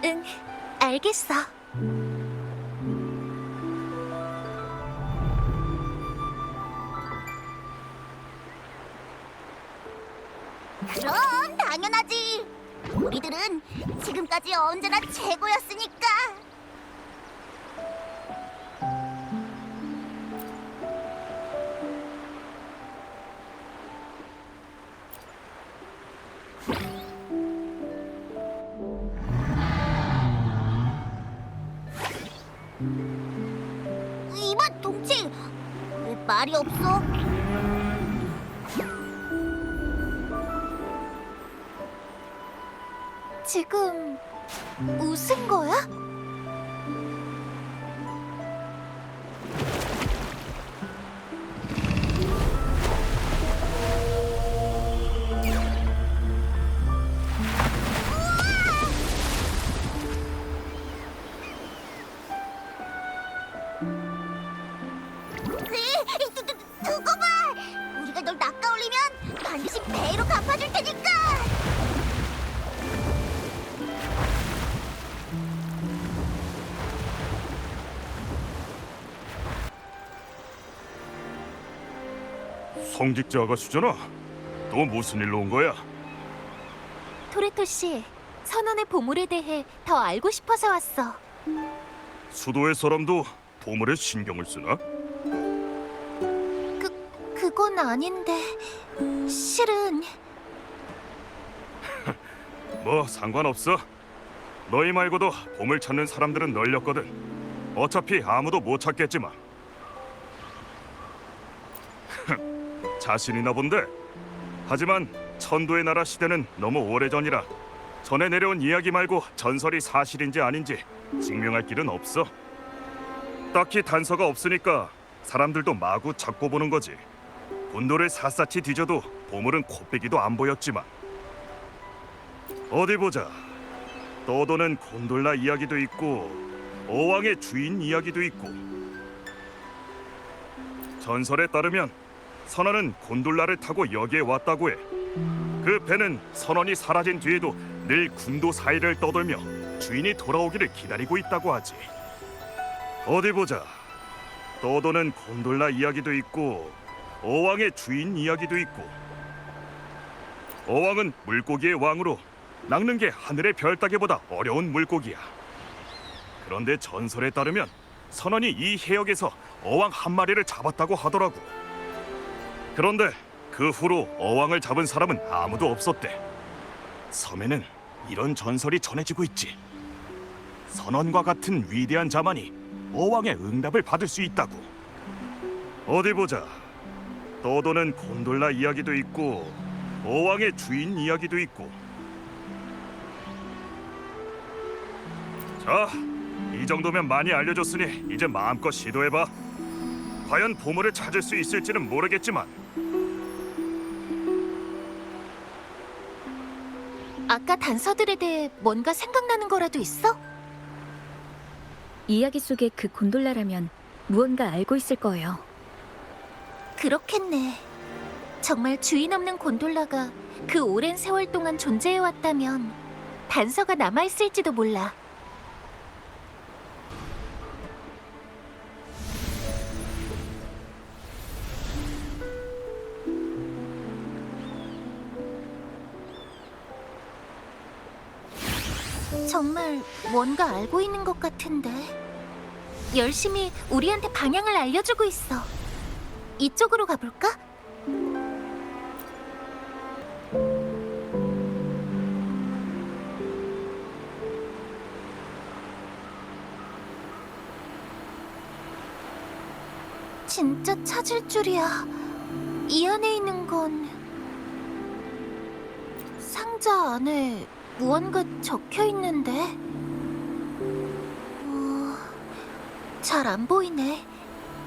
응, 알겠어. 그럼 당연하지. 우리들은 지금까지 언제나 최고였으니까. 이봐, 동치. 왜 말이 없어? 지금 웃은 거야? 두고 봐! 우리가 널 낚아올리면 반드시 배로 갚아줄 테니까! 성직자 아가씨잖아. 또 무슨 일로 온 거야? 토레토 씨, 선원의 보물에 대해 더 알고 싶어서 왔어. 수도의 사람도 보물에 신경을 쓰나? 그건 아닌데, 실은 뭐 상관없어. 너희 말고도 보물 찾는 사람들은 널렸거든. 어차피 아무도 못 찾겠지만. 자신이나 본데. 하지만 천도의 나라 시대는 너무 오래전이라 전에 내려온 이야기 말고 전설이 사실인지 아닌지 증명할 길은 없어. 딱히 단서가 없으니까 사람들도 마구 찾고 보는 거지. 곤돌을 샅샅이 뒤져도 보물은 코빼기도 안 보였지만. 어디 보자. 떠도는 곤돌라 이야기도 있고 어왕의 주인 이야기도 있고. 전설에 따르면 선원은 곤돌라를 타고 여기에 왔다고 해. 그 배는 선원이 사라진 뒤에도 늘 군도 사이를 떠돌며 주인이 돌아오기를 기다리고 있다고 하지. 어디 보자. 떠도는 곤돌라 이야기도 있고 어왕의 주인 이야기도 있고. 어왕은 물고기의 왕으로 낚는 게 하늘의 별 따기보다 어려운 물고기야. 그런데 전설에 따르면 선원이 이 해역에서 어왕 한 마리를 잡았다고 하더라고. 그런데 그 후로 어왕을 잡은 사람은 아무도 없었대. 섬에는 이런 전설이 전해지고 있지. 선원과 같은 위대한 자만이 어왕의 응답을 받을 수 있다고. 어디 보자. 떠도는 곤돌라 이야기도 있고 어왕의 주인 이야기도 있고. 자, 이 정도면 많이 알려줬으니 이제 마음껏 시도해봐. 과연 보물을 찾을 수 있을지는 모르겠지만. 아까 단서들에 대해 뭔가 생각나는 거라도 있어? 이야기 속의 그 곤돌라라면 무언가 알고 있을 거예요. 그렇겠네. 정말 주인 없는 곤돌라가 그 오랜 세월 동안 존재해왔다면 단서가 남아있을지도 몰라. 정말 뭔가 알고 있는 것 같은데. 열심히 우리한테 방향을 알려주고 있어. 이쪽으로 가볼까? 진짜 찾을 줄이야. 이 안에 있는 건 상자 안에 무언가 적혀 있는데. 잘 안 보이네.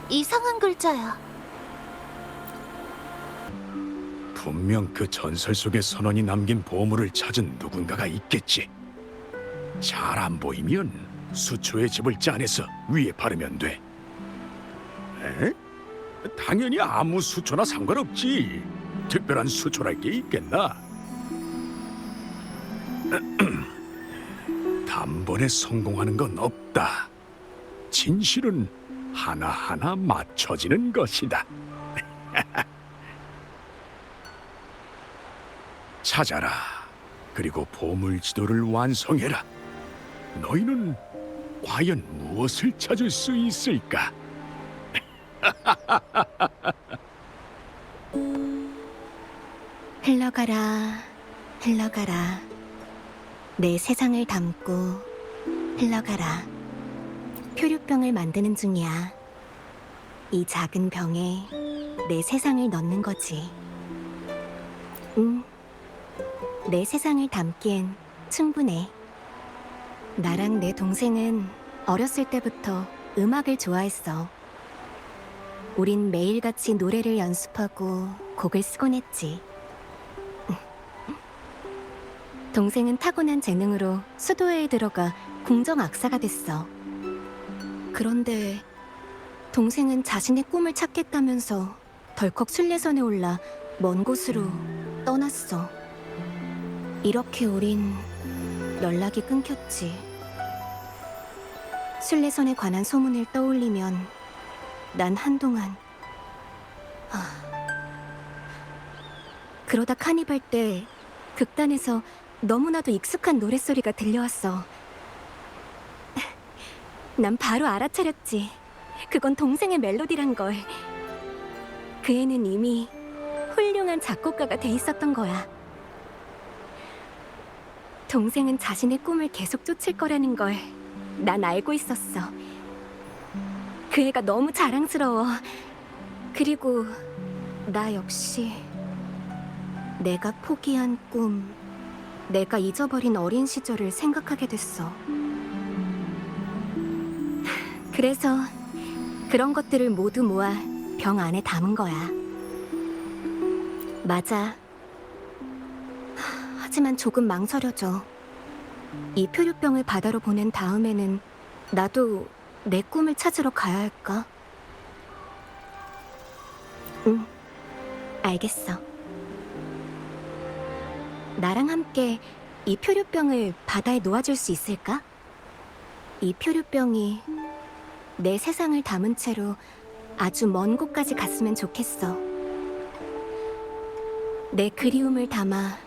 이상한 글자야. 분명 그 전설 속의 선원이 남긴 보물을 찾은 누군가가 있겠지. 잘 안 보이면 수초의 집을자 안에서 위에 바르면 돼. 에? 당연히 아무 수초나 상관없지. 특별한 수초랄 게 있겠나? 단번에 성공하는 건 없다. 진실은 하나하나 맞춰지는 것이다. 찾아라. 그리고 보물 지도를 완성해라. 너희는 과연 무엇을 찾을 수 있을까? 흘러가라, 흘러가라. 내 세상을 담고 흘러가라. 표류병을 만드는 중이야. 이 작은 병에 내 세상을 넣는 거지. 내 세상을 담기엔 충분해. 나랑 내 동생은 어렸을 때부터 음악을 좋아했어. 우린 매일같이 노래를 연습하고 곡을 쓰곤 했지. 동생은 타고난 재능으로 수도회에 들어가 궁정 악사가 됐어. 그런데 동생은 자신의 꿈을 찾겠다면서 덜컥 순례선에 올라 먼 곳으로 떠났어. 이렇게 우린 연락이 끊겼지. 순례선에 관한 소문을 떠올리면 난 한동안 그러다 카니발 때 극단에서 너무나도 익숙한 노랫소리가 들려왔어. 난 바로 알아차렸지. 그건 동생의 멜로디란 걸. 그 애는 이미 훌륭한 작곡가가 돼 있었던 거야. 동생은 자신의 꿈을 계속 쫓을 거라는 걸 난 알고 있었어. 그 애가 너무 자랑스러워. 그리고 나 역시 내가 포기한 꿈, 내가 잊어버린 어린 시절을 생각하게 됐어. 그래서 그런 것들을 모두 모아 병 안에 담은 거야. 맞아. 하지만 조금 망설여져. 이 표류병을 바다로 보낸 다음에는 나도 내 꿈을 찾으러 가야 할까? 응, 알겠어. 나랑 함께 이 표류병을 바다에 놓아줄 수 있을까? 이 표류병이 내 세상을 담은 채로 아주 먼 곳까지 갔으면 좋겠어. 내 그리움을 담아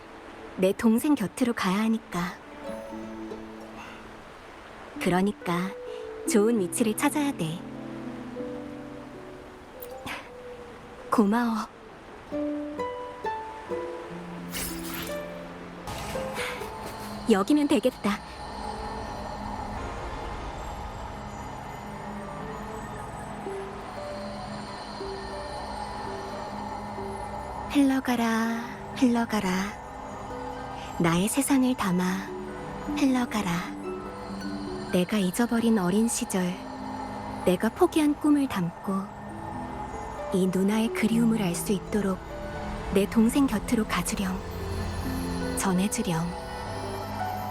내 동생 곁으로 가야 하니까. 그러니까 좋은 위치를 찾아야 돼. 고마워. 여기면 되겠다. 흘러가라, 흘러가라. 나의 세상을 담아 흘러가라. 내가 잊어버린 어린 시절, 내가 포기한 꿈을 담고 이 누나의 그리움을 알 수 있도록 내 동생 곁으로 가주렴. 전해주렴.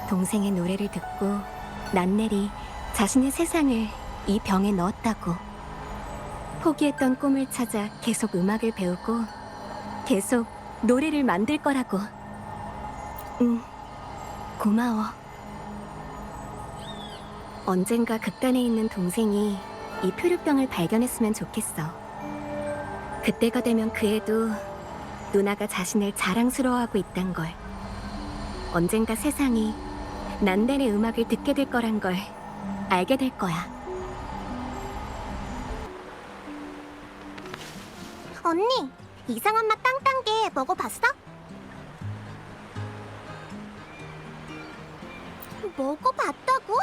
동생의 노래를 듣고 난넬이 자신의 세상을 이 병에 넣었다고. 포기했던 꿈을 찾아 계속 음악을 배우고 계속 노래를 만들 거라고. 고마워. 언젠가 극단에 있는 동생이 이 표류병을 발견했으면 좋겠어. 그때가 되면 그 애도 누나가 자신을 자랑스러워하고 있단 걸, 언젠가 세상이 난넬의 음악을 듣게 될 거란 걸 알게 될 거야. 언니, 이상한 맛 땅땅게 먹어봤어? 먹어봤다고?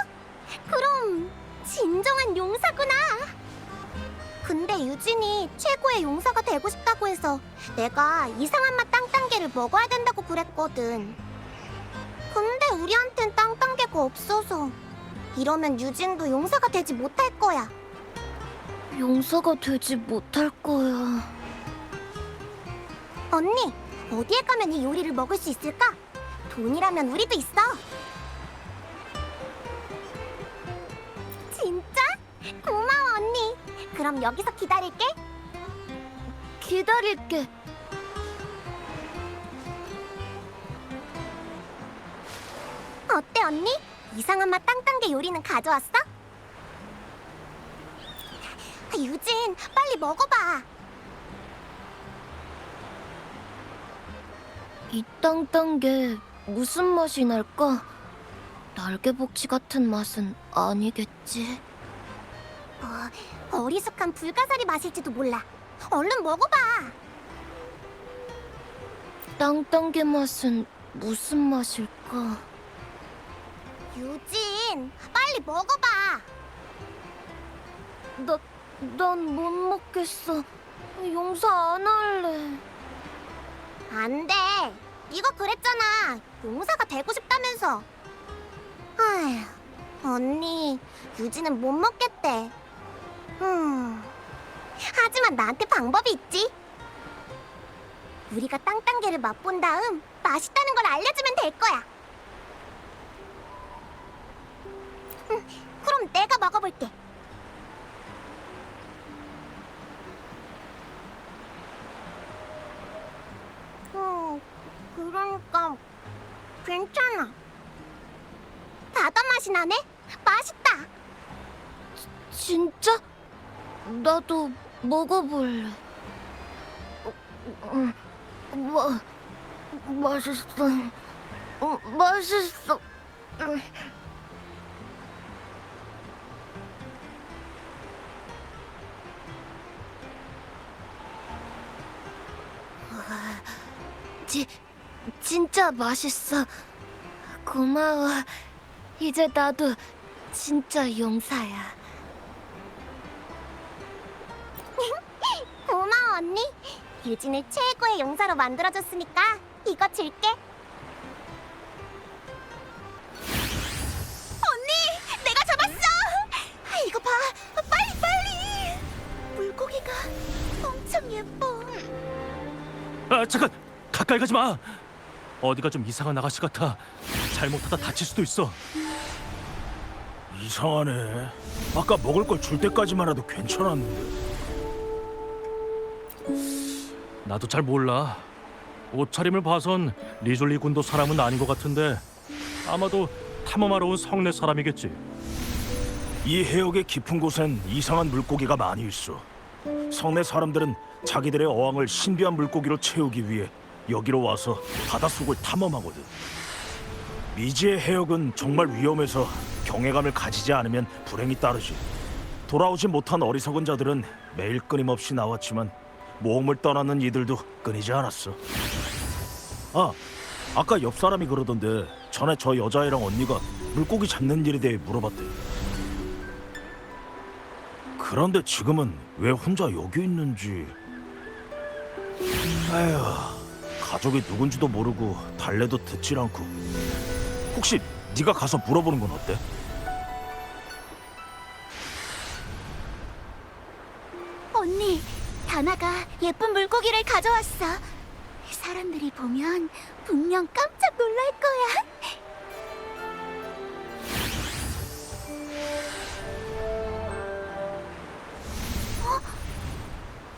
그럼 진정한 용사구나. 근데 유진이 최고의 용사가 되고 싶다고 해서 내가 이상한 맛 땅땅게를 먹어야 된다고 그랬거든. 근데 우리한텐 땅땅게가 없어서 이러면 유진도 용사가 되지 못할 거야. 용서가 되지 못할 거야. 언니, 어디에 가면 이 요리를 먹을 수 있을까? 돈이라면 우리도 있어. 진짜? 고마워, 언니. 그럼 여기서 기다릴게. 기다릴게. 어때, 언니? 이상한 맛 땅땅게 요리는 가져왔어? 유진, 빨리 먹어봐. 이 땅땅게 무슨 맛이 날까? 날개복치 같은 맛은 아니겠지? 어리숙한 불가사리 맛일지도 몰라. 얼른 먹어봐. 땅땅게 맛은 무슨 맛일까? 유진, 빨리 먹어봐. 난 못 먹겠어. 용서 안 할래. 안 돼. 네가 그랬잖아. 용사가 되고 싶다면서. 아휴, 언니, 유진은 못 먹겠대. 하지만 나한테 방법이 있지. 우리가 땅땅게를 맛본 다음 맛있다는 걸 알려주면 될 거야. 그럼 내가 먹어볼게. 그러니까 괜찮아. 바다 맛이 나네? 맛있다. 진짜? 나도 먹어볼래. 맛있어. 맛있어. 진짜 맛있어. 고마워. 이제 나도 진짜 용사야. 고마워 언니. 유진을 최고의 용사로 만들어줬으니까 이거 줄게. 언니, 내가 잡았어. 이거 봐, 빨리 빨리. 물고기가 엄청 예뻐. 아, 잠깐! 가까이 가지 마! 어디가 좀 이상한 아가씨 같아. 잘못하다 다칠 수도 있어. 이상하네. 아까 먹을 걸 줄 때까지만 해도 괜찮았는데. 나도 잘 몰라. 옷차림을 봐선 리졸리 군도 사람은 아닌 것 같은데 아마도 탐험하러 온 성내 사람이겠지. 이 해역의 깊은 곳엔 이상한 물고기가 많이 있어. 성내 사람들은 자기들의 어항을 신비한 물고기로 채우기 위해 여기로 와서 바닷속을 탐험하거든. 미지의 해역은 정말 위험해서 경외감을 가지지 않으면 불행이 따르지. 돌아오지 못한 어리석은 자들은 매일 끊임없이 나왔지만 모험을 떠나는 이들도 끊이지 않았어. 아, 아까 옆 사람이 그러던데 전에 저 여자애랑 언니가 물고기 잡는 일에 대해 물어봤대. 그런데 지금은 왜 혼자 여기 있는지. 에휴, 가족이 누군지도 모르고 달래도 듣질 않고. 혹시 네가 가서 물어보는 건 어때? 언니, 다나가 예쁜 물고기를 가져왔어. 사람들이 보면 분명 깜짝 놀랄 거야.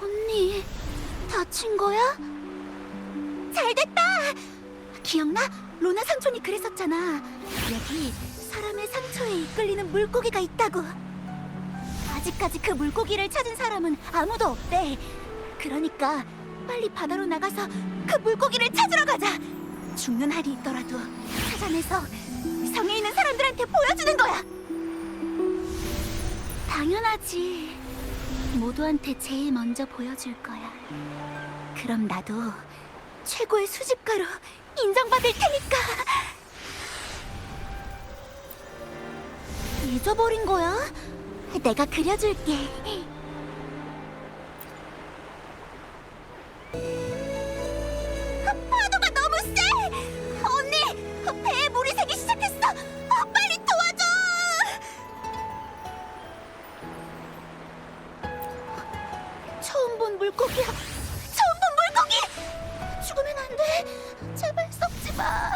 언니, 다친 거야? 잘 됐다! 기억나? 로나 삼촌이 그랬었잖아. 여기 사람의 상처에 이끌리는 물고기가 있다고. 아직까지 그 물고기를 찾은 사람은 아무도 없대. 그러니까 빨리 바다로 나가서 그 물고기를 찾으러 가자. 죽는 한이 있더라도 찾아내서 성에 있는 사람들한테 보여주는 거야. 당연하지. 모두한테 제일 먼저 보여줄 거야. 그럼 나도 최고의 수집가로 인정받을 테니까. 잊어버린 거야? 내가 그려줄게. 파도가 너무 세! 언니! 배에 물이 새기 시작했어! 빨리 도와줘! 처음 본 물고기야! 처음 본 물고기! 죽으면 안 돼! 제발 썩지 마!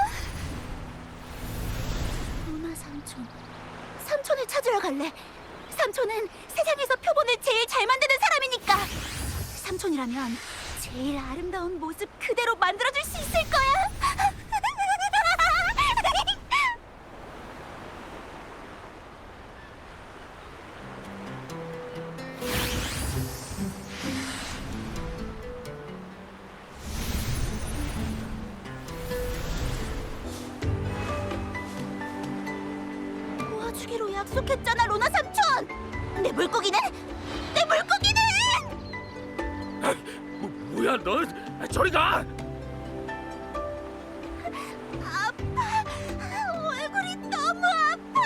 루나 삼촌. 삼촌을 찾으러 갈래. 삼촌은 세상에서 표본을 제일 잘 만드는 사람이니까. 삼촌이라면 제일 아름다운 모습 그대로 만들어줄 수 있을 거야. 도와주기로 약속했잖아, 로나 삼촌. 내 물고기는? 내 물고기는! 뭐야 너? 저리 가! 아파. 얼굴이 너무 아파.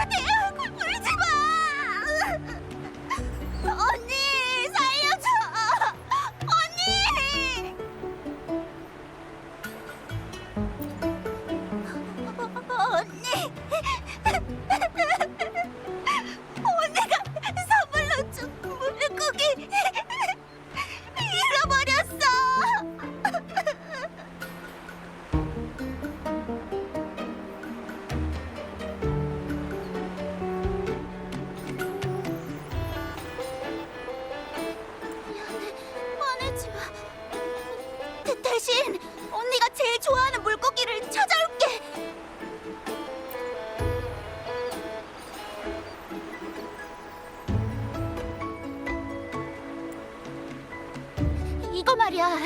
내 얼굴 물지 마. 언니, 살려줘. 언니! 언니. 언니가 선물로 준 물고기 잃어버렸어. 미안해, 화내지 마. 대신 언니가 제일 좋아하는 물고기를 찾아올게. 이거 말이야.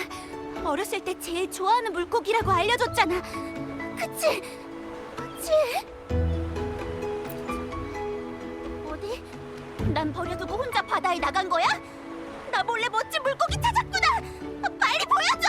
어렸을 때 제일 좋아하는 물고기라고 알려줬잖아. 그치? 그치? 어디? 난 버려두고 혼자 바다에 나간 거야? 나 몰래 멋진 물고기 찾았구나. 빨리 보여줘.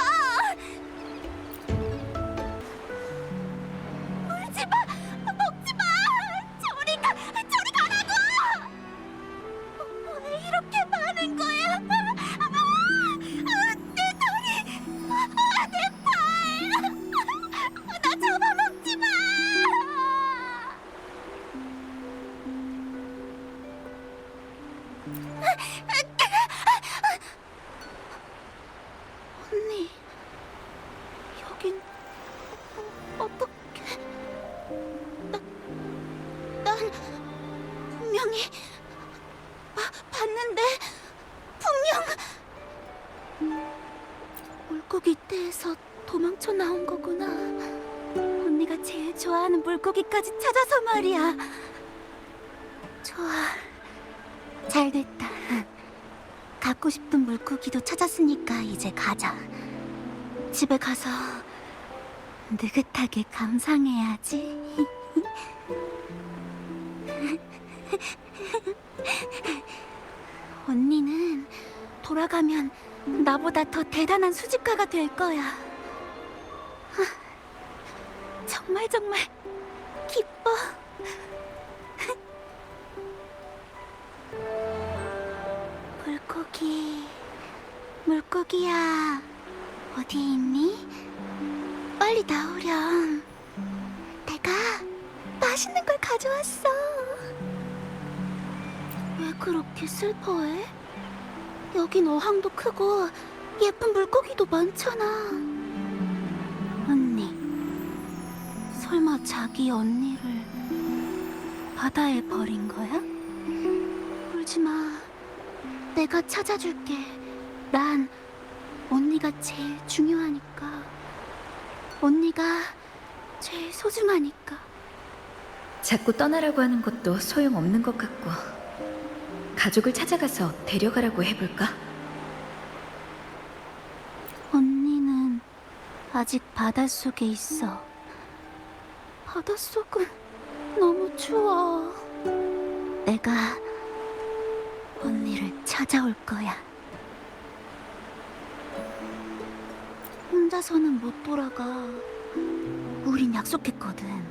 언니, 여긴 어떻게? 난 분명히 봤는데 분명 물고기 떼에서 도망쳐 나온 거구나. 언니가 제일 좋아하는 물고기까지 찾아서 말이야. 좋아, 잘 됐다. 갖고 싶은 물고기도 찾았으니까 이제 가자. 집에 가서 느긋하게 감상해야지. 언니는 돌아가면 나보다 더 대단한 수집가가 될 거야. 정말 정말 기뻐. 물고기야, 어디 있니? 빨리 나오렴. 내가 맛있는 걸 가져왔어. 왜 그렇게 슬퍼해? 여긴 어항도 크고 예쁜 물고기도 많잖아. 언니, 설마 자기 언니를 바다에 버린 거야? 울지 마. 내가 찾아줄게. 난 언니가 제일 중요하니까. 언니가 제일 소중하니까. 자꾸 떠나라고 하는 것도 소용없는 것 같고, 가족을 찾아가서 데려가라고 해볼까? 언니는 아직 바닷속에 있어. 바닷속은 너무 추워. 내가 언니를 찾아올 거야. 혼자서는 못 돌아가. 우린 약속했거든.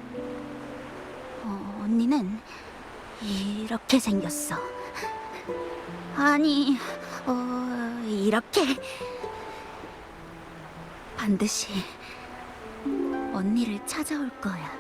언니는 이렇게 생겼어. 아니, 이렇게. 반드시 언니를 찾아올 거야.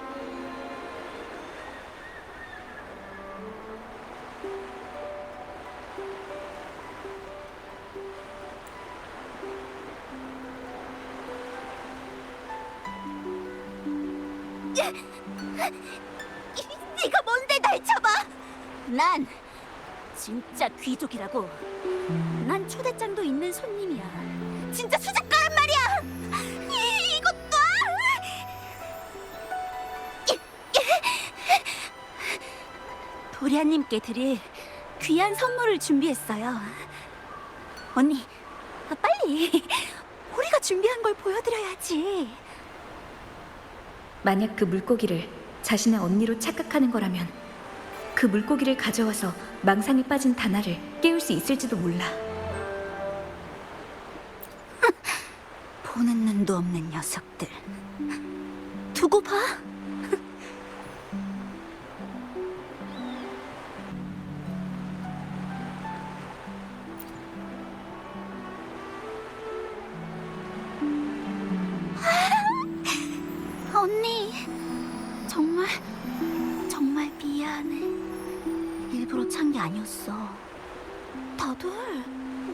네가 뭔데 날 잡아? 난 진짜 귀족이라고. 난 초대장도 있는 손님이야. 진짜 수작가란 말이야. 이것도 도리아님께 드릴 귀한 선물을 준비했어요. 언니, 빨리. 우리가 준비한 걸 보여드려야지. 만약 그 물고기를 자신의 언니로 착각하는 거라면 그 물고기를 가져와서 망상에 빠진 다나를 깨울 수 있을지도 몰라. 보는 눈도 없는 녀석들. 두고 봐. 언니, 정말 미안해. 일부러 찬 게 아니었어. 다들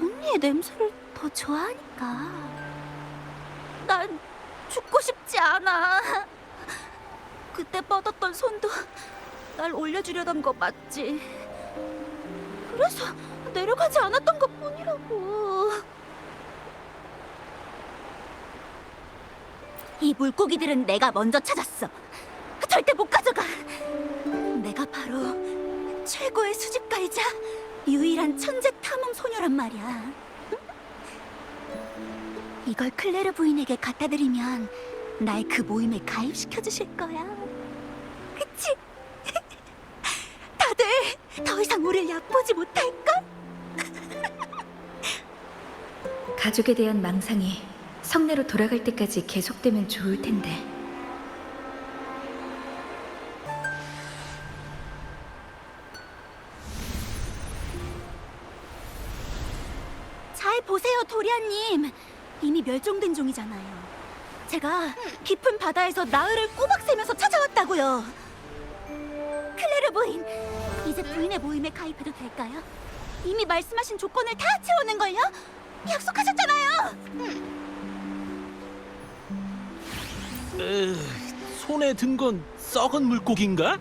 언니의 냄새를 더 좋아하니까. 난 죽고 싶지 않아. 그때 뻗었던 손도 날 올려주려던 거 맞지? 그래서 내려가지 않았던 것 뿐이라고. 이 물고기들은 내가 먼저 찾았어. 절대 못 가져가. 내가 바로 최고의 수집가이자 유일한 천재 탐험 소녀란 말이야. 이걸 클레르 부인에게 갖다 드리면 날 그 모임에 가입시켜 주실 거야. 그치? 다들 더 이상 우릴 얕보지 못할까? 가족에 대한 망상이 성내로 돌아갈 때까지 계속되면 좋을 텐데. 잘 보세요, 도리아님. 이미 멸종된 종이잖아요. 제가 깊은 바다에서 나흘을 꼬박 새면서 찾아왔다고요. 클레르 부인, 이제 부인의 모임에 가입해도 될까요? 이미 말씀하신 조건을 다 채우는걸요? 약속하셨잖아요. 손에 든 건 썩은 물고기인가?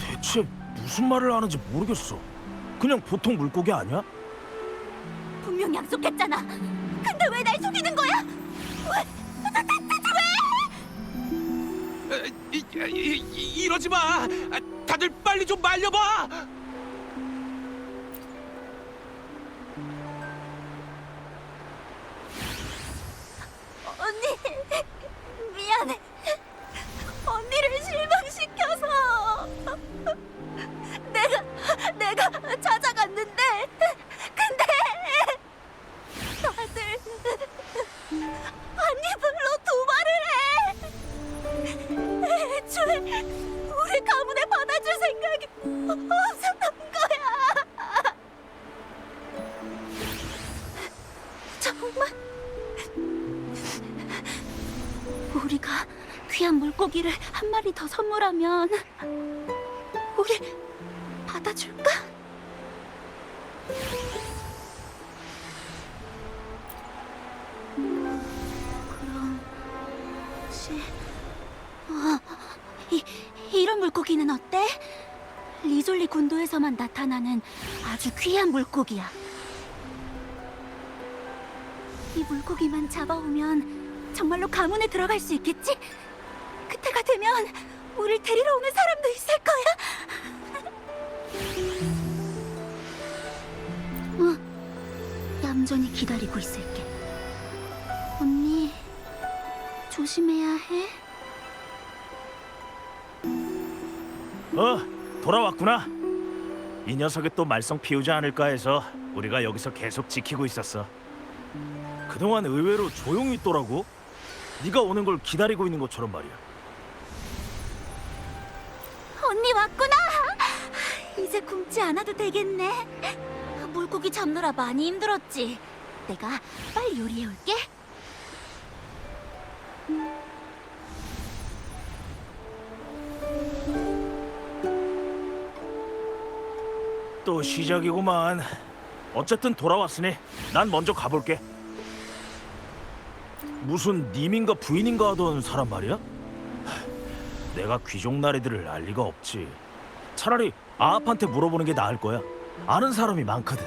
대체 무슨 말을 하는지 모르겠어. 그냥 보통 물고기 아니야? 분명 약속했잖아. 근데 왜 날 속이는 거야? 이러지 마. 다들 빨리 좀 말려봐. 언니, 미안해. 언니를 실망시켜서 내가 찾아갔는데 근데 다들 한 입으로 도발을 해. 애초에 우리 가문에 받아줄 생각이 없었던 거야. 정말 우리가 귀한 물고기를 한 마리 더 선물하면 우리 받아줄까? 그럼 혹시 이런 물고기는 어때? 리졸리 군도에서만 나타나는 아주 귀한 물고기야. 이 물고기만 잡아오면 정말로 가문에 들어갈 수 있겠지? 그때가 되면 우릴 데리러 오는 사람도 있을 거야. 얌전히 기다리고 있을게. 언니, 조심해야 해. 돌아왔구나. 이 녀석이 또 말썽 피우지 않을까 해서 우리가 여기서 계속 지키고 있었어. 그동안 의외로 조용히 있더라고. 네가 오는 걸 기다리고 있는 것처럼 말이야. 언니 왔구나. 이제 굶지 않아도 되겠네. 물고기 잡느라 많이 힘들었지. 내가 빨리 요리해 올게. 또 시작이구만. 어쨌든 돌아왔으니 난 먼저 가볼게. 무슨 님인가 부인인가 하던 사람 말이야? 내가 귀족 나리들을 알 리가 없지. 차라리 아합한테 물어보는 게 나을 거야. 아는 사람이 많거든.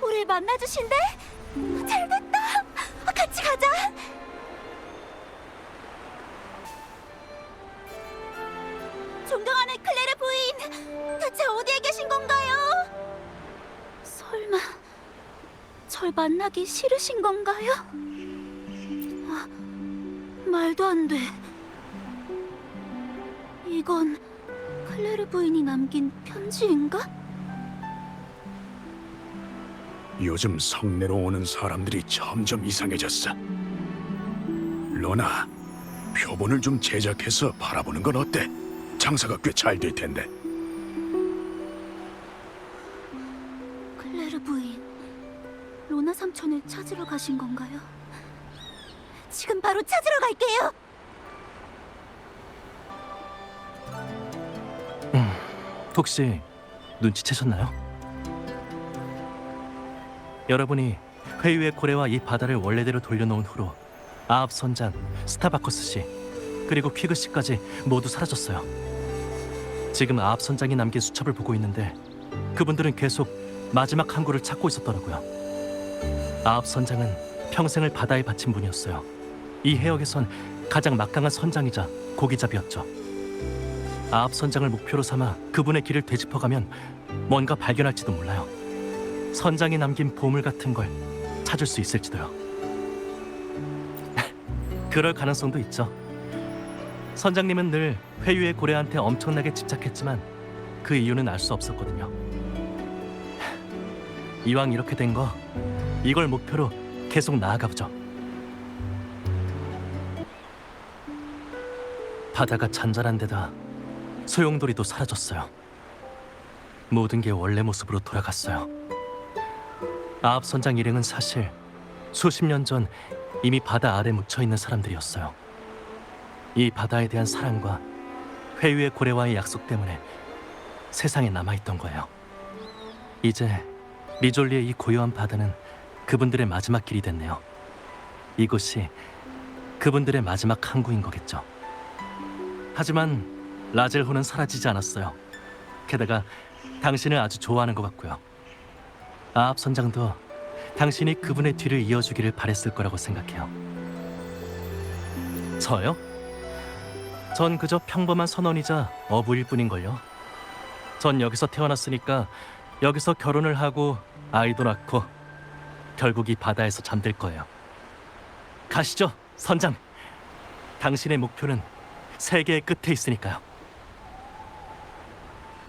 우릴 만나주신대? 잘됐다. 같이 가자. 존경하는 클레르 부인, 대체 어디에 계신 건가요? 설마 절 만나기 싫으신 건가요? 말도 안 돼. 이건 클레르 부인이 남긴 편지인가? 요즘 성내로 오는 사람들이 점점 이상해졌어. 로나, 표본을 좀 제작해서 팔아보는 건 어때? 장사가 꽤 잘 될 텐데. 클레르 부인, 로나 삼촌을 찾으러 가신 건가요? 지금 바로 찾으러 갈게요. 혹시 눈치채셨나요? 여러분이 회유의 고래와 이 바다를 원래대로 돌려놓은 후로 아합 선장, 스타바커스 씨, 그리고 퀴그 씨까지 모두 사라졌어요. 지금 아합 선장이 남긴 수첩을 보고 있는데 그분들은 계속 마지막 항구를 찾고 있었더라고요. 아합 선장은 평생을 바다에 바친 분이었어요. 이 해역에선 가장 막강한 선장이자 고기잡이였죠. 아합 선장을 목표로 삼아 그분의 길을 되짚어가면 뭔가 발견할지도 몰라요. 선장이 남긴 보물 같은 걸 찾을 수 있을지도요. 그럴 가능성도 있죠. 선장님은 늘 회유의 고래한테 엄청나게 집착했지만 그 이유는 알 수 없었거든요. 이왕 이렇게 된 거 이걸 목표로 계속 나아가보죠. 바다가 잔잔한 데다 소용돌이도 사라졌어요. 모든 게 원래 모습으로 돌아갔어요. 아합 선장 일행은 사실 수십 년 전 이미 바다 아래 묻혀있는 사람들이었어요. 이 바다에 대한 사랑과 회유의 고래와의 약속 때문에 세상에 남아있던 거예요. 이제 리졸리의 이 고요한 바다는 그분들의 마지막 길이 됐네요. 이곳이 그분들의 마지막 항구인 거겠죠. 하지만 라젤호는 사라지지 않았어요. 게다가 당신을 아주 좋아하는 것 같고요. 아합 선장도 당신이 그분의 뒤를 이어주기를 바랬을 거라고 생각해요. 저요? 전 그저 평범한 선원이자 어부일 뿐인걸요. 전 여기서 태어났으니까 여기서 결혼을 하고 아이도 낳고 결국 이 바다에서 잠들 거예요. 가시죠, 선장. 당신의 목표는 세계의 끝에 있으니까요.